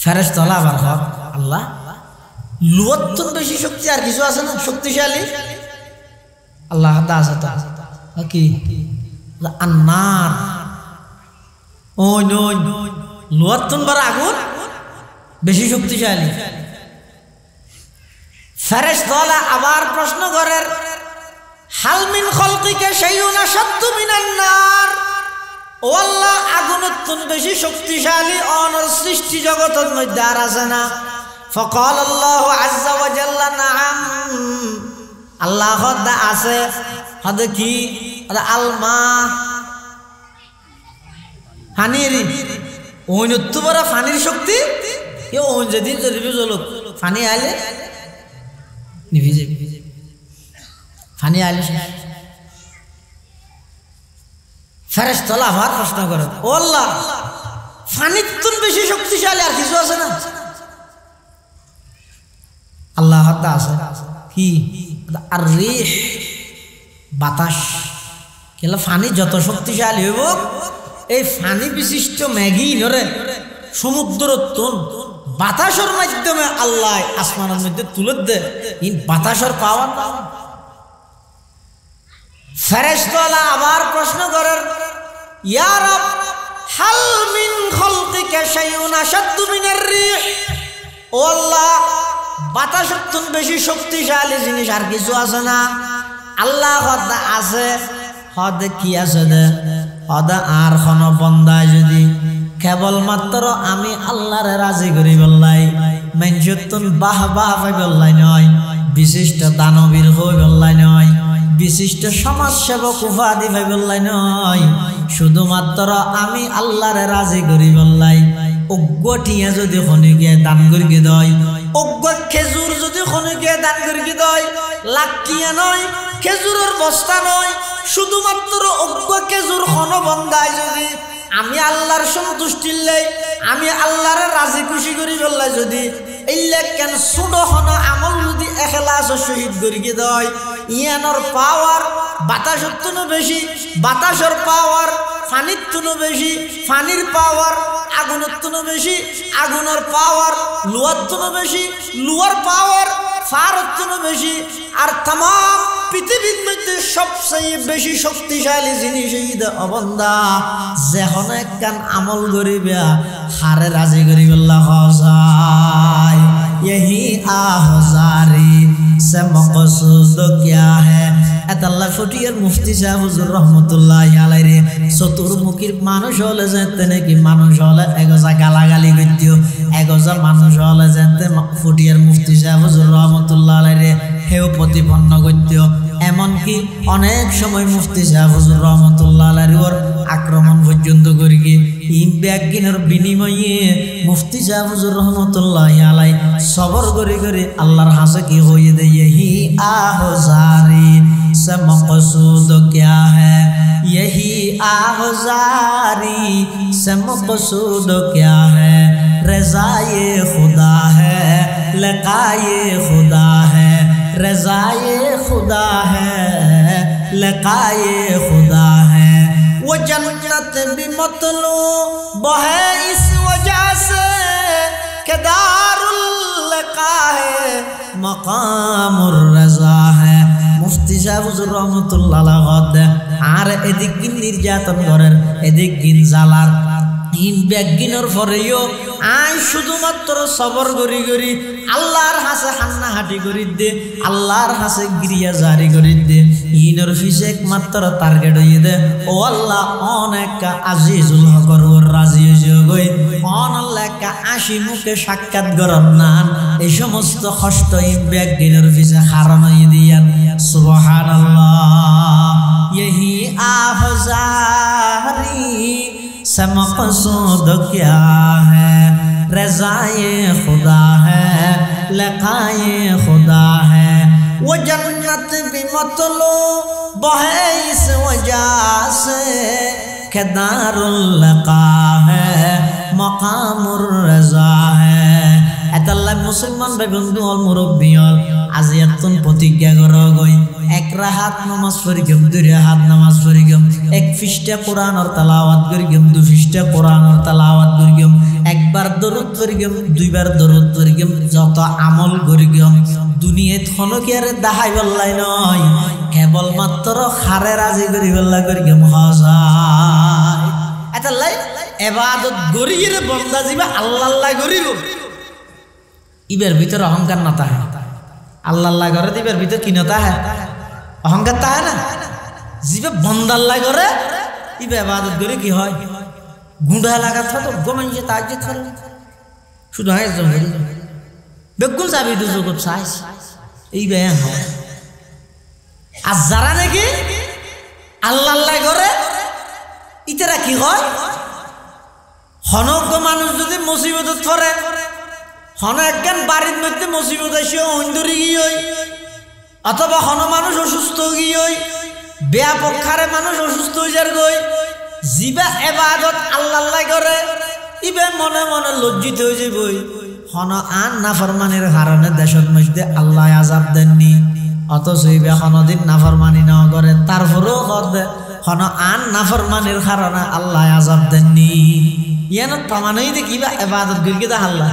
ফেরেশতারা আবার হক আল্লাহ লোহাতুন বেশি শক্তি আর কিছু আছে না শক্তিশালী আল্লাহ দা আছে তা কি আন্নার ওই নই লোহাতুন বড় আগুন বেশি শক্তিশালী ফেরেশতারা আবার প্রশ্ন করেন হাল মিন খালকিকা শাইউন আশাদ্দু মিনান নার ও আল্লাহ আগুনের তুন বেশি শক্তিশালী অনর সৃষ্টি জগতের মধ্যে আর আছে না ফাকাল আল্লাহু আযজা ওয়া জাল্লা নাআম আল্লাহ দা আছে হদে কি আল মা পানির ওইনত বড় পানির শক্তি এ ওই যেদিন জলবে জলক পানি আইলে নিভে যাবে পানি আইলে ফেরেশতারা আবার প্রশ্ন করে ও আল্লাহ পানির তুন বেশি শক্তিশালী আর কিছু আছে না আল্লাহ হাত আছে কি আর রিহ বাতাস কেলা পানি যত শক্তিশালী হইব এই পানি বিশিষ্ট ম্যাগি নরে সমুদ্র তুন বাতাসের মাধ্যমে আল্লাহ আসমানের মধ্যে তুলে দে ইন বাতাসের পাওয়ার ফেরেশতারা আবার প্রশ্ন করেন ইয়া রব হাল মিন খালকিকা শাইউন আশাদ্দু মিনার রিহ ও আল্লাহ বাতাসের তুন বেশি শক্তিশালী জিনিস আর কিছু আছে না আল্লাহ হদা আছে হদে কি আছে দে হদা আর কোন বন্দায় যদি কেবলমাত্র আমি আল্লাহরে রাজি করি বললাই মেনজতুন বাহ বাহ পাই বললাই নয় বিশিষ্ট দানবীর হই বললাই নয় বিশিষ্ট সমাজ সেবক উপাধি পাই বললাই নয় শুধুমাত্র আমি আল্লাহরে রাজি করি বললাই অজ্ঞ টিয়া যদি খনিকে দান করি দয় অজ্ঞ খেজুর যদি খনিকে দান করি দয় লাকিয়া নয় খেজুরের বস্তা নয় শুধুমাত্র অজ্ঞ খেজুর খন বন্দায় যদি আমি আল্লাহর সন্তুষ্টির লাই আমি আল্লাহর রাজি খুশি করি বললাই যদি এইলে কেন সুডো হন আমল যদি এখলাস শহীদ করি দয় ইয়ানোর পাওয়ার বাতাসের তুনো বেশি বাতাসের পাওয়ার পানির তুনো বেশি পানির পাওয়ার আগুনের তুনো বেশি আগুনের পাওয়ার লোহার তুনো বেশি লোহার পাওয়ার ফারের তুনো বেশি আর तमाम পৃথিবীর মধ্যে সবচেয়ে বেশি শক্তিশালী জিনিস এই অবন্দা যখন একখান আমল করিবে হারে রাজি করি আল্লাহ যায় यही आहजारी से मकसूद क्या है আল্লাহ ফটিয়ার মুফতি সাহেব হুজুর রহমতুল্লাহি আলাইহি চতুর্মুখীর মানুষ হলে যেতে নাকি মানুষ হলে এগজা গালাগালি করতেও এগজা মানুষ হলে যেতে ফটিয়ার মুফতি সাহেব হুজুর রহমতুল্লাহি আলাইহি হেও প্রতিপন্ন করতেও এমনকি অনেক সময় মুফতি সাহেব হুজুর রহমতুল্লাহি আলাইহির আক্রমণ পর্যন্ত করি কি ইমব্যাগিনের বিনিময়ে মুফতি সাহেব হুজুর রহমতুল্লাহি আলাইহি সবর করে করে আল্লাহর হাসে কি হয়ে দেয় হি আহজারি से मकसूद क्या है यही आहजारी से मकसूद क्या है रज़ाए खुदा है लिक़ाए खुदा है रज़ाए खुदा है लिक़ाए खुदा है वो जन्नत भी मतलूब है इस वजह से कि दारुल लिक़ा है मक़ामुर रज़ा है মুফতি সাহেব হুজুর রহমতুল্লাহ আর এদিক নির্যাতন করেন এদিক জালার ব্যাগিনের পরেও আই শুধুমাত্র সবর করি করি আল্লাহর হাসে হান্না হাঁটি করি দে আল্লাহর হাসে গিরিয়া জারি করি দে ইনর ফিসে একমাত্র টার্গেট হয়ে দে ও আল্লাহ অনেক আজিজুল হকর রাজি হয়ে গই অনেক আশি মুখে সাক্ষাৎ গরম নান এই সমস্ত কষ্ট ব্যাগিনের ফিসে হারান হয়ে দিয়ান সুবহানাল্লাহ यही आहजारी से मकसूद क्या है रज़ाए खुदा है लिक़ाए खुदा है वो जन्नत भी मतलूब है इस वजह से कि दारुल लिक़ा है मक़ामुर रज़ा है এতাল্লাহ মুসলমান ভাই বন্ধু হল মুরব্বী হল আজি এতন প্রতিজ্ঞা কর গই এক রাহাত নামাজ পড়ি গম দুই রাহাত নামাজ পড়ি গম এক পৃষ্ঠা কোরআনের তেলাওয়াত করি গম দুই পৃষ্ঠা কোরআনের তেলাওয়াত করি গম একবার দরুদ পড়ি গম দুইবার দরুদ পড়ি গম যত আমল করি গম দুনিয়াত খনকিয়ারে দাহাই বললাই নয় কেবল মাত্র খারে রাজি করি বললা করি গম হাজার এতাল্লাই ইবাদত গরিরে বন্দা জিবা আল্লাহ আল্লাহ গরিব ইবের ভিতর অহংকার না তাহে আল্লাহ আল্লাহ করে দিবের ভিতর কি না তাহে অহংকার তাহে না জিবে বন্দা আল্লাহ করে ইবে ইবাদত করে কি হয় গুঁড়া লাগা তো গোমাইছে তাজ্জুদ করে শুধু হয় জঙ্গল বেগুন যাবি দু জগৎ চাইছ এই বেয়া হয় আর যারা নাকি আল্লাহ আল্লাহ করে ইতারা কি হয় হনজ্ঞ মানুষ যদি মুসিবত পড়ে হন একখান বাড়ির মধ্যে মুসিবত এসে অন্দরি গিয়ে অথবা হন মানুষ অসুস্থ গিয়ে বেয়া পক্ষারে মানুষ অসুস্থ হয়ে যার গই জিবা ইবাদত আল্লাহ আল্লাহ করে ইবে মনে মনে লজ্জিত হয়ে যাবই হন আন নাফরমানির কারণে দেশের মধ্যে আল্লাহ আযাব দেননি অথচ ইবে হনদিন নাফরমানি না করে তারপরেও করে হন আন নাফরমানির কারণে আল্লাহ আযাব দেননি ইয়ান প্রমাণই দেখিবা ইবাদত গিরগে দা আল্লাহ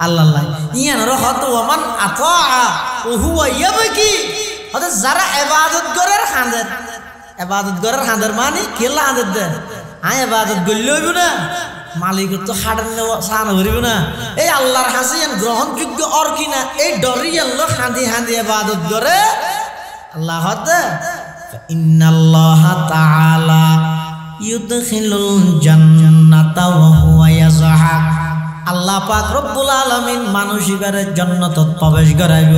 আল্লাহ আল্লাহ ইয়ান রহত ওমান আতা ও হুয়া ইয়াবকি হতে যারা ইবাদত করে খান্দের ইবাদত করে খান্দের মানে কেলা খান্দের দে আয় ইবাদত গল্লে হইব না মালিক তো হাড়ন সান হইব না এই আল্লাহর হাসিয়ান গ্রহণযোগ্য আর কিনা এই ডরি আল্লাহ খান্দি খান্দি ইবাদত করে আল্লাহ হতে ইন্নাল্লাহা তাআলা ইউদখিলুল জান্নাতা ওয়া হুয়া ইয়াজহাক আল্লাহ পাক রব্বুল আলামিন মানুষিবারে জান্নাতত প্রবেশ করাইব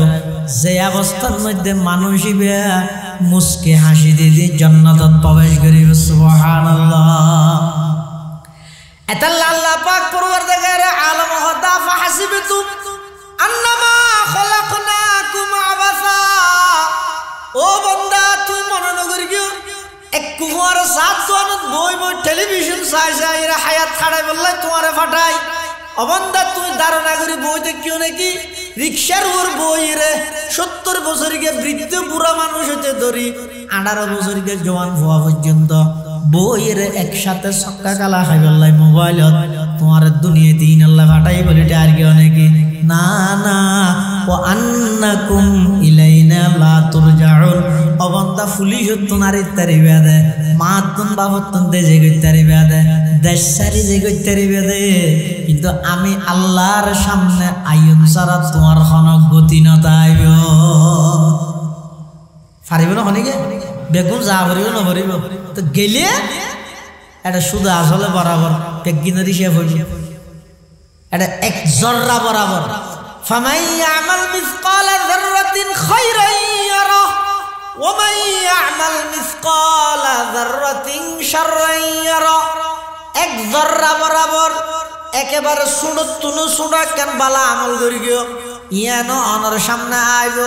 যে অবস্থার মধ্যে মানুষিবে মুস্কি হাসি দিয়ে জান্নাতত প্রবেশ করিব সুবহানাল্লাহ এতাল্লাহ আল্লাহ পাক পরওয়ারদিগার আলম হদা ফাহাসিবতুম আন্নামা খলাকনাকুম আবাসা ও বান্দা তুই মনে নগরি গিয়ে এক কুমার সাত জনত বই বই টেলিভিশন চাই চাই এরা হায়াত খাড়াই বললে তোমারে ফাটাই অবন্দা তুই ধারণা করি বই দেখিও নাকি রিক্সার ওর বই রে 70 বছরকে বৃদ্ধ বুড়া মানুষ হতে ধরি 18 বছরকে জওয়ান হওয়া পর্যন্ত বইয়ের একসাথে সক্কা কালা খাই বললাই মোবাইলত তোমার দুনিয়া দিন আল্লাহ ফাটাই বলে আর কি অনেকে না না ও আন্নাকুম ইলাইনা লা তুরজাউন অবন্দা পুলিশ তোনারি তারি বেদে মাতুন বাবতুন দেজে গইতারি বেদে দেশারি যে গইতারি বেদে কিন্তু আমি আল্লাহর সামনে আইন সারা তোমার খনক গতি না তাইব পারিব না হনিকে বেগুন যা ভরিব না ভরিব তো গেলে এটা শুধু আসলে বরাবর পেগিনারি শেষ হইব এটা এক জর্রা বরাবর ফামাই ইয়ামাল মিসকাল যাররাতিন খায়রান ইয়ারা ওয়া মান ইয়ামাল মিসকাল যাররাতিন শাররান ইয়ারা এক জর্রা বরাবর একেবারে সুনত তুনো সুনা কেন বালা আমল করি গিয়ে ইয়ানো অনর সামনে আইব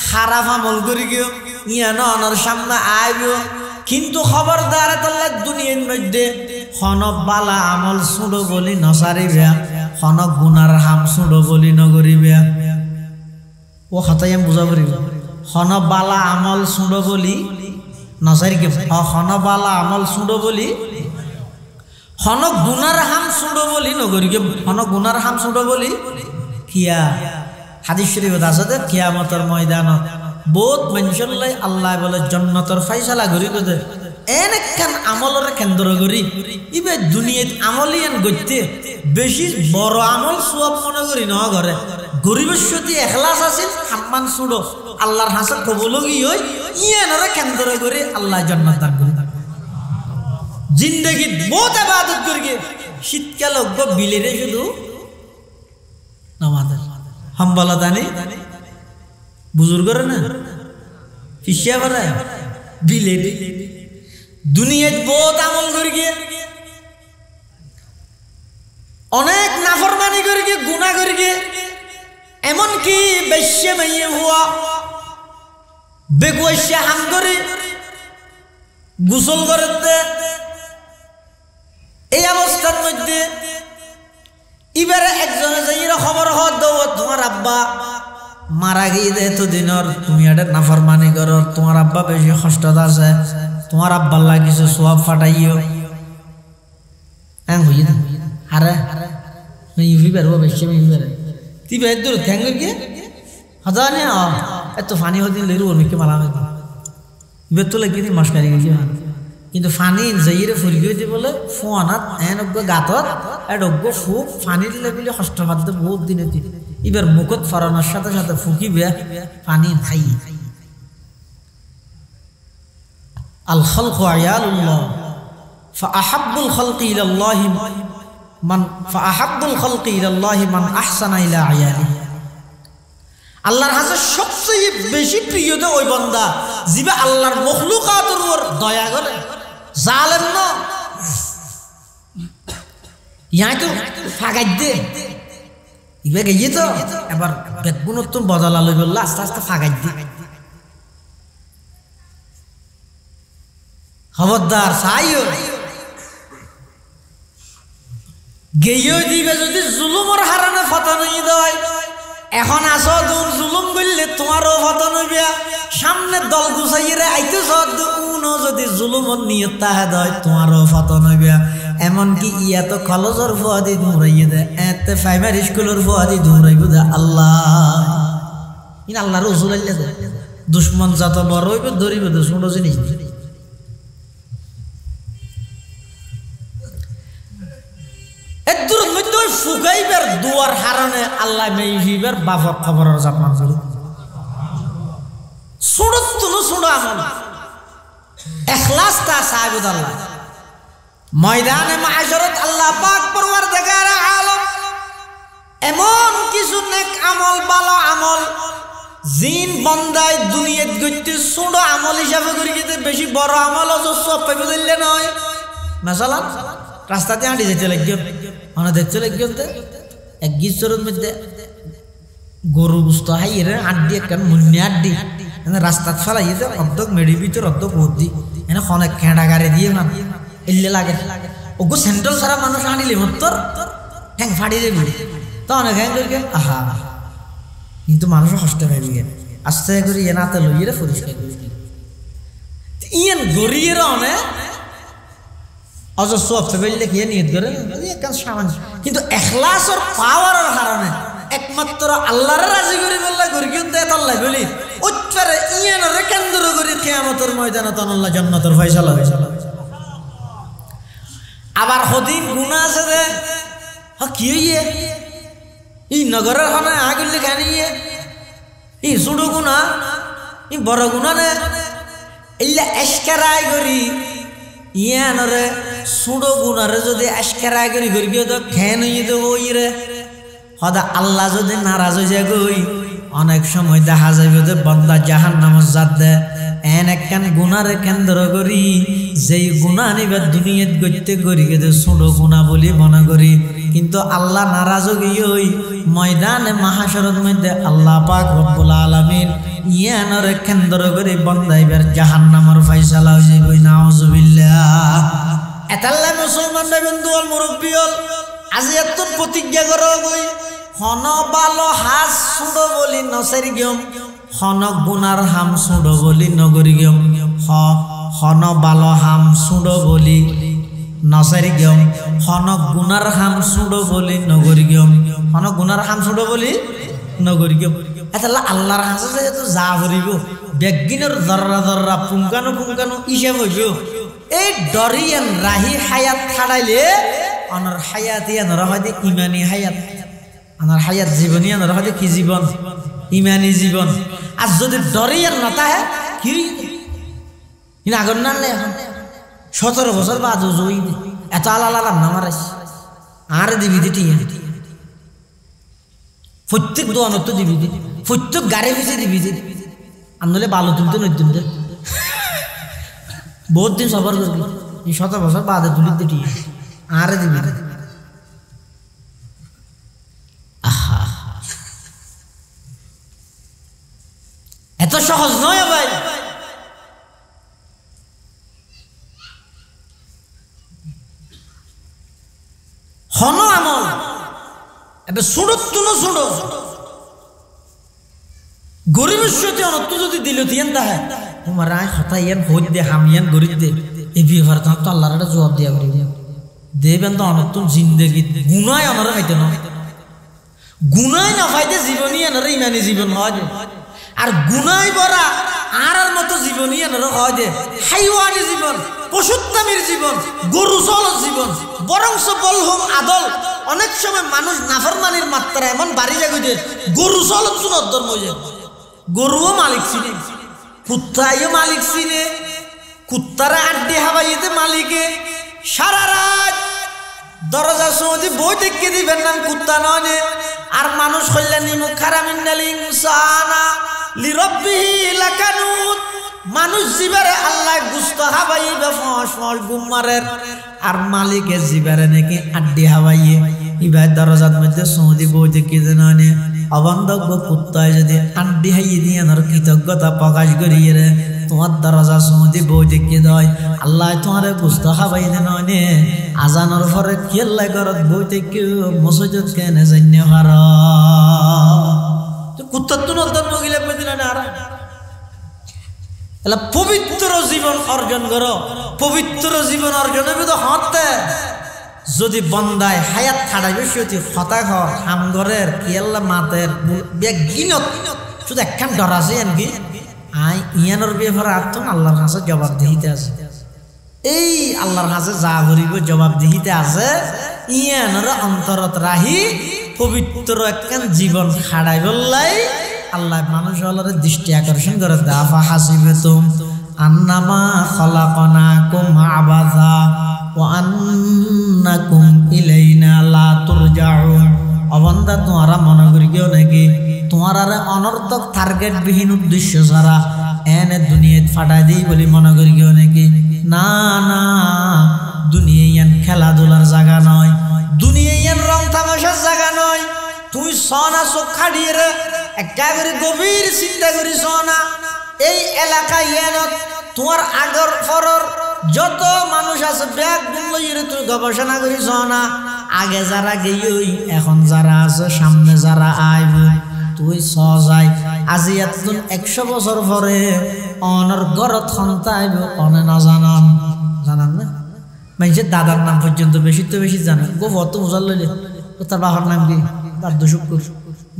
খারাপ আমল করি গিয়ে ইয়ানো অনর সামনে আইব কিন্তু খবরদার আল্লাহ দুনিয়ার মধ্যে খনক বালা আমল সুড়ো বলি নসারিবে খনক গুনার হাম সুড়ো বলি নগরিবে ও হতাই আমি বুঝা করিব খন বালা আমল সুড়ো বলি নসারিকে খন বালা আমল সুড়ো বলি খন গুনার হাম সুড়ো বলি নগরিকে খন গুনার হাম সুড়ো বলি কিয়া হাদিস শরীফত আছে কিয়ামতের ময়দানত বহুত মানুষের লাই আল্লাহ বলে জান্নাতের ফয়সালা করি দে এনেকান আমলের কেন্দ্র করি ইবে দুনিয়াত আমলিয়ান গইতে বেশি বড় আমল সওয়াব মনে করি না করে গরিবের সাথে ইখলাস আছে সম্মান সুড়ো আল্লাহর হাসর কবুল গই হই ইয়ানরে কেন্দ্র করে আল্লাহ জান্নাত দান করে জিন্দেগি বহুত ইবাদত করি শীতকাল গো বিলেরে শুধু নামাজ হামবালা দানি বুজুর্গর না ফিসিয়া করে বিলে দুনিয়াত বহুত আমল করি গিয়ে অনেক নাফরমানি করি গিয়ে গুনাহ করি গিয়ে এমনকি বেশ্যে মাইয়ে হওয়া বেগুয়াশা হাম করে গোসল করতে এই অবস্থার মধ্যে এবারে একজনে যাইরা খবর হদ দাও তোমার আব্বা মারা গিয়ে এতদিনের তুমি এটা নাফরমানি করো, তোমার আব্বা বেশি কষ্ট আছে, তোমার আব্বার লাগে কিছু সোয়াব ফাটাইও হইয়ে না। আরে পারবো বেশি তুই বের দূর থ্যাং গিয়ে হাজার নে এত ফানি হদিন লেরু অনেকে মালা এবার তো লাগি মাসকারি গেছি কিন্তু ফানি যাইরে ফুরি গিয়ে বলে ফোয়ানাত এন গাতত এডগ্য ফুক ফানি দিলে বলে কষ্ট পাতে বহুত দিনে দিন এবার মুখত ফরানোর সাথে সাথে ফুকিবে পানি খাই। আল খালকু আয়ালুল্লাহ ফাআহাব্বুল খালকি ইলাল্লাহি মান ফাআহাব্বুল খালকি ইলাল্লাহি মান আহসানা ইলা আয়ালিহি। আল্লাহর কাছে সবচেয়ে বেশি প্রিয় দে ওই বান্দা যিবা আল্লাহর মখলুকাতের উপর দয়া করে। জালেম না ইয়া তো ফাগাই দে ইবে গিয়ে তো এবার বেগুনত্ব বদলা লই বললা আস্তে আস্তে ফাগাই দি। খবরদার চাইও গেয়েও দিবে যদি জুলুমর হারানে ফতন দেয়। এখন আসো দূর জুলুম করলে তোমারও ফতন হইবে, সামনে দল গুছাইরে আইতেছ উনো যদি জুলুমর নিয়ত তাহে দেয় তোমারও ফতন হইবে। এমনকি ইয়া তো কলেজের ফুয়াদি দৌড়াইয়ে দেয়, এতে প্রাইমারি স্কুলের ফুয়াদি দৌড়াইব দে। আল্লাহ ইন আল্লাহ রসুল আল্লাহ দে দুশ্মন যত বড় হইবে ধরিব দে ছোট জিনিস। এদুর মধ্যে ফুকাইবার দুয়ার হারানে আল্লাহ মেইবার বাফর খবরের জাপান করি ছোট তুলো ছোট আমল ইখলাস তা সাহেব আল্লাহ ময়দানে মাশরত আল্লাহ পাক পরওয়ারদিগার আলম এমন কিছু নেক আমল ভালো আমল জিন বান্দায় দুনিয়াত গইতে ছোট আমল হিসাবে করি কিন্তু বেশি বড় আমল সব পাইবে দিলে নয়। মাসালান রাস্তাতে হাঁটি যেতে লাগিও মানে দেখতে লাগিও এক গিজরের মধ্যে গরু বুঝতে হাই এর আড্ডি একটা মুন্নি আড্ডি রাস্তাত ফেলাই অর্ধক মেডির ভিতর অর্ধক ভর্তি এনে অনেক খেঁড়া গাড়ি দিয়ে না এলে লাগে ওগো সেন্ট্রাল সারা মানুষ আনিলে তোর ঠ্যাং ফাড়ি দেবে তো অনেক হ্যাং করি আহা কিন্তু মানুষও কষ্ট পাইবে আস্তে করে এ নাতে লইয়ে পরিষ্কার করি ইয়েন গড়িয়ে অনেক অজস্র ফেলে গিয়ে নিয়ত করে কিন্তু এখলাসর পাওয়ারের কারণে একমাত্র আল্লাহর রাজি করি বললা করি কিন্তু এতাল্লাই বলি উচ্চারে ইয়েনরে কেন্দ্র করি কিয়ামতের ময়দানে তানাল্লাহ জান্নাতের ফয়সালা হয়েছিল। আবার হদিন গুনাহ আছে যে কি হইয়ে এই নগরের খানে আগলে খানিয়ে এই ছোট গুনাহ এই বড় গুনাহ না ইল্লা এশকারাই করি ইয়ানরে ছোট গুনারে যদি এশকারাই করি করি তো খেন হইয়ে তো ওই রে হদা আল্লাহ যদি নারাজ হয়ে যায় গই অনেক সময় দেখা যাবে যে বান্দা জাহান্নামে যাবে এন একখান গুনারে কেন্দ্র করি যেই গুনাহ নিবার দুনিয়াত গইতে করি গেছে ছোট গুনাহ বলি মনে করি কিন্তু আল্লাহ নারাজ হই ময়দানে মাহশরের মধ্যে আল্লাহ পাক রব্বুল আলামিন ইয়ানরে কেন্দ্র করে বান্দাইবার জাহান্নামের ফয়সালা হয়ে যাবে। নাউজুবিল্লাহ। এতাল্লা মুসলমান বন্ধু অল মুরব্বী অল আজি এত প্রতিজ্ঞা করো গই হন ভালো হাস ছোট বলি নসের গিয়ম হন গুনার হাম ছোট বলি নগরী গিয়ম হন ভালো হাম ছোট বলি নসের গিয়ম হন গুনার হাম ছোট বলি নগরী গিয়ম হন গুনার হাম ছোট বলি নগরী গিয়ম। এতাল্লা আল্লাহর হাসে যেহেতু যা ভরিব বেগিনের দর্রা দর্রা পুঙ্কানো পুঙ্কানো হিসাব হইব এই ডরিয়ান রাহি হায়াত খাড়াইলে অনার হায়াত ইয়ানরা হয় ইমানি হায়াত আনার হায়াত জীবনী আনার হয় কি জীবন ইমানি জীবন। আর যদি ডরিয়ান নতা হে কি আগর নানলে এখন 17 বছর বাদ জই এত আলাদা নামার আর দিবি দিটি প্রত্যেক দোয়ানত তো দিবি প্রত্যেক গাড়ি পিছিয়ে দিবি আনলে ভালো তুলতে নতুন বহুত দিন সফর করবি 17 বছর বাদে তুলি দিটি আর দিবি। আহা এত সহজ নয় ভাই। হন আমল এবার ছোট তুলো ছোট গরিবের সাথে অনত্য যদি দিলতিয়ান তাহে তোমার আয় হতা ইয়ান হইত দে হামিয়ান গরিব দে এই বিয়ে তো আল্লাহর একটা জবাব দিয়া করি দেবেন তো অনত্য জিন্দগি গুনায় অনারা খাইতে নয় গুনায় না ফাইতে জীবনী এনারা ইমানি জীবন হয় আর গুনায় ভরা আর মতো জীবনী এনারা হয় যে হাইওয়ানি জীবন পশুত্তামির জীবন গরু চলর জীবন বরংস বলহম আদল অনেক সময় মানুষ নাফরমানির মাত্রা এমন বাড়ি যাবে যে গরু চলর চুনত ধর্ম যায় গরুও মালিক চিনে কুত্তাইও মালিক চিনে কুত্তারা আড্ডি হাবাইতে মালিকে সারা রাত দরজা সৌদি বই দেখে দিবেন নাম কুত্তা নয় আর মানুষ কল্যাণ মানুষ জীবারে আল্লাহ গুস্ত হাবাইবে ফস ফস গুম মারের আর মালিকের জীবারে নাকি আড্ডি হাবাইয়ে ইবার দরজার মধ্যে সৌদি বই দেখে নয় অবন্ধজ্ঞ কুত্তায় যদি আড্ডি হাইয়ে দিয়ে কৃতজ্ঞতা প্রকাশ করিয়ে রে তোমার দরজা সৌদি বই দেখে দেয় আল্লাহ তোমার গুস্ত হাবাই দে নয় আজানোর পরে কেল্লা করত বই থেকে মসজিদ কেনে জান্য হার কুত্তার তো নতুন মহিলা পেদিন আর পবিত্র জীবন অর্জন করো পবিত্র জীবন অর্জনের মধ্যে হতে যদি বন্দায় হায়াত খাড়াই বেশি হতাশ হামগরের কেল্লা মাতের বেগিনত শুধু একখান ডর আছে এনকি আই ইয়ানোর ব্যাপারে আত্ম আল্লাহর কাছে জবাবদিহিতে আছে এই আল্লাহর কাছে যা করিব জবাবদিহিতে আছে ইয়ানোর অন্তরত রাহি পবিত্র একখান জীবন খাড়াই বললাই আল্লাহ মানুষ হলের দৃষ্টি আকর্ষণ করে দাফা হাসিবে তুম আন্নামা খলাকনাকুম আবাসা ওয়া আন্নাকুম ইলাইনা লা তুরজাউন অবন্দা তোমারা মনে করি কেউ নাকি তোমার আর অনর্থক টার্গেট বিহীন উদ্দেশ্য ছাড়া এনে দুনিয়াত ফাটাই দিই বলি মনে করি কেউ নাকি না না দুনিয়া ইয়ান খেলাধুলার জায়গা নয় দুনিয়া ইয়ান রং তামাশার জায়গা নয় তুমি সনা চোখ খাড়িয়ে রে একেবারে গভীর চিন্তা করি সনা এই এলাকায় ইয়ানত তোমার আগর ফরর যত মানুষ আছে ব্যাগ লইয়ে তুমি গবেষণা করি সনা আগে যারা গেই এখন যারা আছে সামনে যারা আইব তুই সজাই আজি এতদিন 100 বছর পরে অনর গরত সন্তাইব অনে না জানান জানান না মানুষের দাদার নাম পর্যন্ত বেশি তো বেশি জানে গো অত বোঝার লইলে তার বাবার নাম কি দাদ্দ শুক্র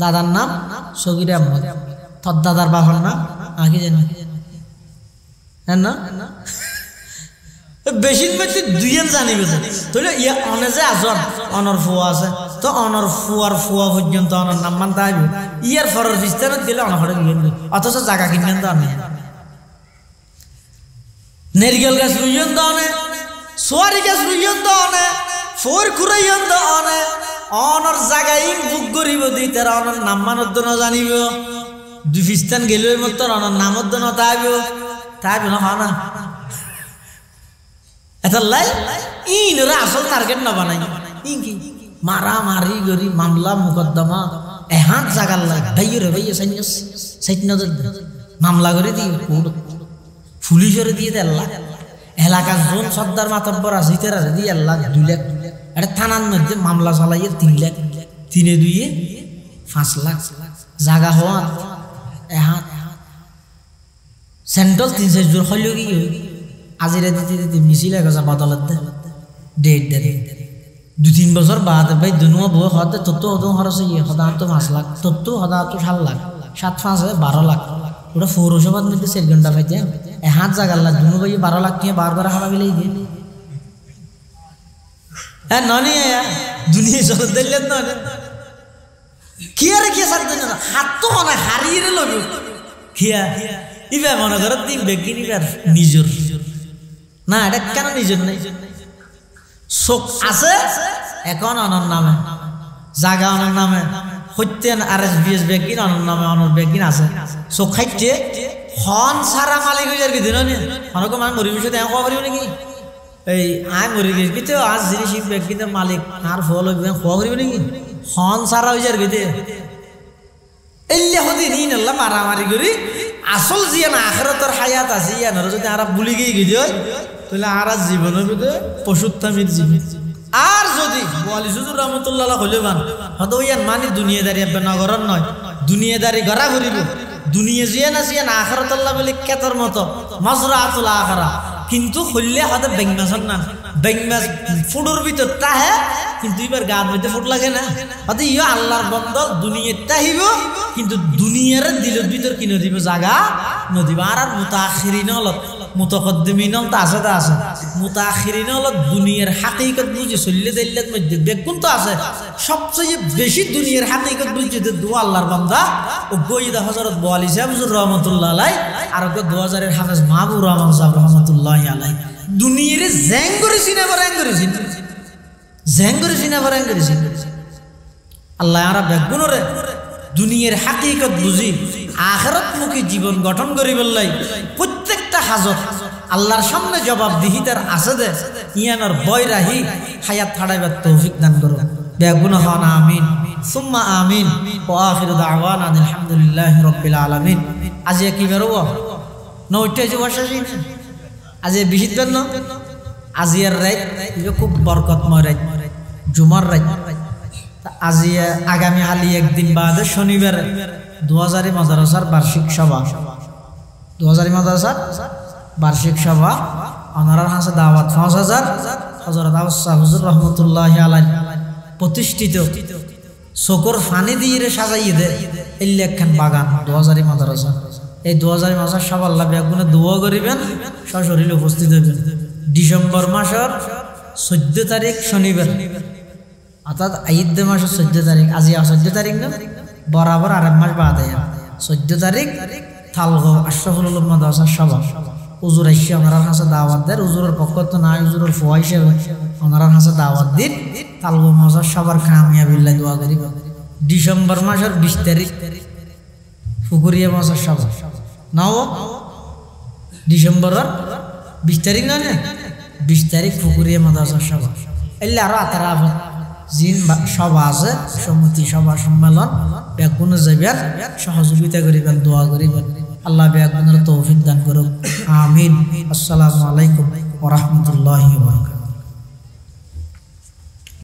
দাদার নাম সগির আহমদ তোর দাদার বাবার নাম আগে জানি না বেশি বেশি দুইজন জানিবে তাহলে ইয়া অনে যে আজন অনর ফুয়া আছে তো অনর ফুয়ার ফুয়া পর্যন্ত অনর নাম মানতে আসবে ইয়ার ফরের বিস্তারিত দিলে অনহরে গিয়ে অথচ জায়গা কিনবেন তো আনে নেরিকেল গাছ রুইন তো অনে সোয়ারি গাছ রুইন তো অনে ফোর খুরাইন তো অনে অনর জায়গায় বুক করিব দি তার অনর নাম মানত না জানিব দুই ফিস্তান গেলে মতো অনর নামত না তাইব তাইব না হয় না এতাল্লাই ইনরা আসল টার্গেট না বানাই ইনকি মারামারি গরি মামলা মুকদ্দমা এহাত জাগাল লাগ ভাইরে ভাইয়ে সাইনাস সাইটনা মামলা করে দি পুলিশের দিয়ে দেল্লা এলাকার জোন সর্দার মাতব্বর আছে তেরা দিয়ে আল্লাহ 2 লাখ এটা থানার মধ্যে মামলা চালাইয়ে 3 লাখ 3 5 লাখ জায়গা হওয়া এহাত সেন্ট্রাল 3 জোর হইল কি আজিরা দিতে দিতে মিছিল গেছে বদলত ডেট দে 2-3 বছর বাদ ভাই দুনুয়া বই হতে তত হতো খরচ হইয়ে হদা তো 5 লাখ তত হদা তো 7 লাখ 7-5 12 লাখ ওটা পৌরসভার মধ্যে 4 ঘন্টা পাইতে হাত জাগাল লাখ দুনু ভাই 12 লাখ নিয়ে বারবার হারা বিলাই দিয়ে হ্যাঁ ননি দুনিয়া চলে দিলেন না কি আর কি সাথে না হাত তো না হারিয়ে লব কিয়া ইবা মনে করে তিন বেগিন ইবার নিজর না এটা কেন নিজর নাই শোক আছে এখন অনর নামে জায়গা অনর নামে হত্যেন RSBS বেগিন অনর নামে অনর বেগিন আছে শোক খাইতে হন সারা মালিক হয়ে যাবে দিন অনেক মান মরি বিষয় দেখা পারিব নাকি এই আয় মরি গেছি তো আজ জিনিস বেগিনের মালিক আর ফল খোয়া করিব নাকি হন সারা হয়ে যাবে দে এল্লে হদি ঋণ আল্লাহ মারামারি করি আসল জিয়ান আখিরাতের হায়াত আছে ইয়ানর যদি আরা ভুলি গিয়ে গিয়ে তাহলে আর জীবনের মধ্যে পশুত্তামির জীবন আর যদি যদি ওয়ালি হুজুর রহমাতুল্লাহ কইলেন হয়তো ইয়ান মানি দুনিয়াদারি আব্বা নগরন নয় দুনিয়াদারি গড়া ঘুরিব দুনিয়া জিয়ান আসিয়ান আখিরাত আল্লাহ বলে কেতর মতো মাজরাতুল আখিরা কিন্তু হইলে হয়তো বেংমাছন না বেংমাছ ফুডুর ভিতর তাহে কিন্তু এবার গার মধ্যে ফুট লাগে না হয়তো ইয়া আল্লাহর বন্ধ দুনিয়াতে আহিব কিন্তু দুনিয়ার দিলের ভিতর কি নদিব জায়গা নদিব আর মুতাখিরিন হল মুতাকদ্দিমিন হল তা আছে মুতাখিরিন হল দুনিয়ার হাকিকত বুঝে চললে দিল্লার মধ্যে বেগুন তো আছে সবচেয়ে বেশি দুনিয়ার হাকিকত বুঝে দোয়া আল্লাহর বান্দা ও গইদা হযরত ওয়ালি সাহেব হুজুর রহমাতুল্লাহ আলাইহি আর 2000 এর হাফেজ মাহবুব রহমান সাহেব রহমাতুল্লাহ আলাইহি দুনিয়ার জ্যাং করেছি না বরং করেছি জ্যাং করেছি না বরং করেছি আল্লাহ আর বেগুনরে দুনিয়ার হাকিকত বুঝি আখিরাতমুখী জীবন গঠন করি বললাই প্রত্যেকটা হাজত আল্লাহর সামনে জবাবদিহিতার আছে দে ইয়ানোর ভয় রাহি হায়াত ছাড়াইবার তৌফিক দান করো বেগুন হন আমিন সুম্মা আমিন ওয়া আখিরু দাওয়ানা আলহামদুলিল্লাহি রাব্বিল আলামিন আজ কি বেরোবো না ওইটাই যে বসাসি আজ বিহিত না আজিয়ার রাত খুব বরকতময় রাত জুমার রাত আজি আগামী হালি একদিন বাদে শনিবার 2000 মাদ্রাসার বার্ষিক সভা 2000 মাদ্রাসার বার্ষিক সভা ওনার হাসে দাওয়াত 5000 হযরত আউসাহ হুজুর রহমাতুল্লাহি আলাইহি প্রতিষ্ঠিত শকর ফানি দিয়ে সাজাইয়ে দে এলেখান বাগান 2000 মাদ্রাসা এই 2000 মাদ্রাসা সব আল্লাহ বেগুনে দোয়া করিবেন সশরীরে উপস্থিত হইবেন ডিসেম্বর মাসের 14 তারিখ শনিবার অর্থাৎ ঈদ মাসের 14 তারিখ আজি 14 তারিখ না বরাবর আর এক মাস বাদে 14 তারিখ থালগো আশরাফুল উলুম মাদ্রাসা সভা হুজুর আইসা ওনার কাছে দাওয়াত দেন হুজুরের পক্ষ তো না হুজুরের ফুয়া হিসেবে ওনার কাছে দাওয়াত দিন থালগো মাদ্রাসা সবার কামিয়াবিল্লাহ দোয়া করি ডিসেম্বর মাসের 20 তারিখ ফুকুরিয়া মাদ্রাসা সভা নাও ডিসেম্বরের 20 তারিখ না 20 তারিখ ফুকুরিয়া মাদ্রাসা সভা এলে আরো আতারা জিন সভা আছে সমিতি সভা সম্মেলন বেগুনে যাবেন সহযোগিতা করিবেন দোয়া করিবেন আল্লাহ বেগুনের তৌফিক দান করুক আমিন আসসালামু আলাইকুম ওয়া রাহমাতুল্লাহি ওয়া বারাকাতুহু।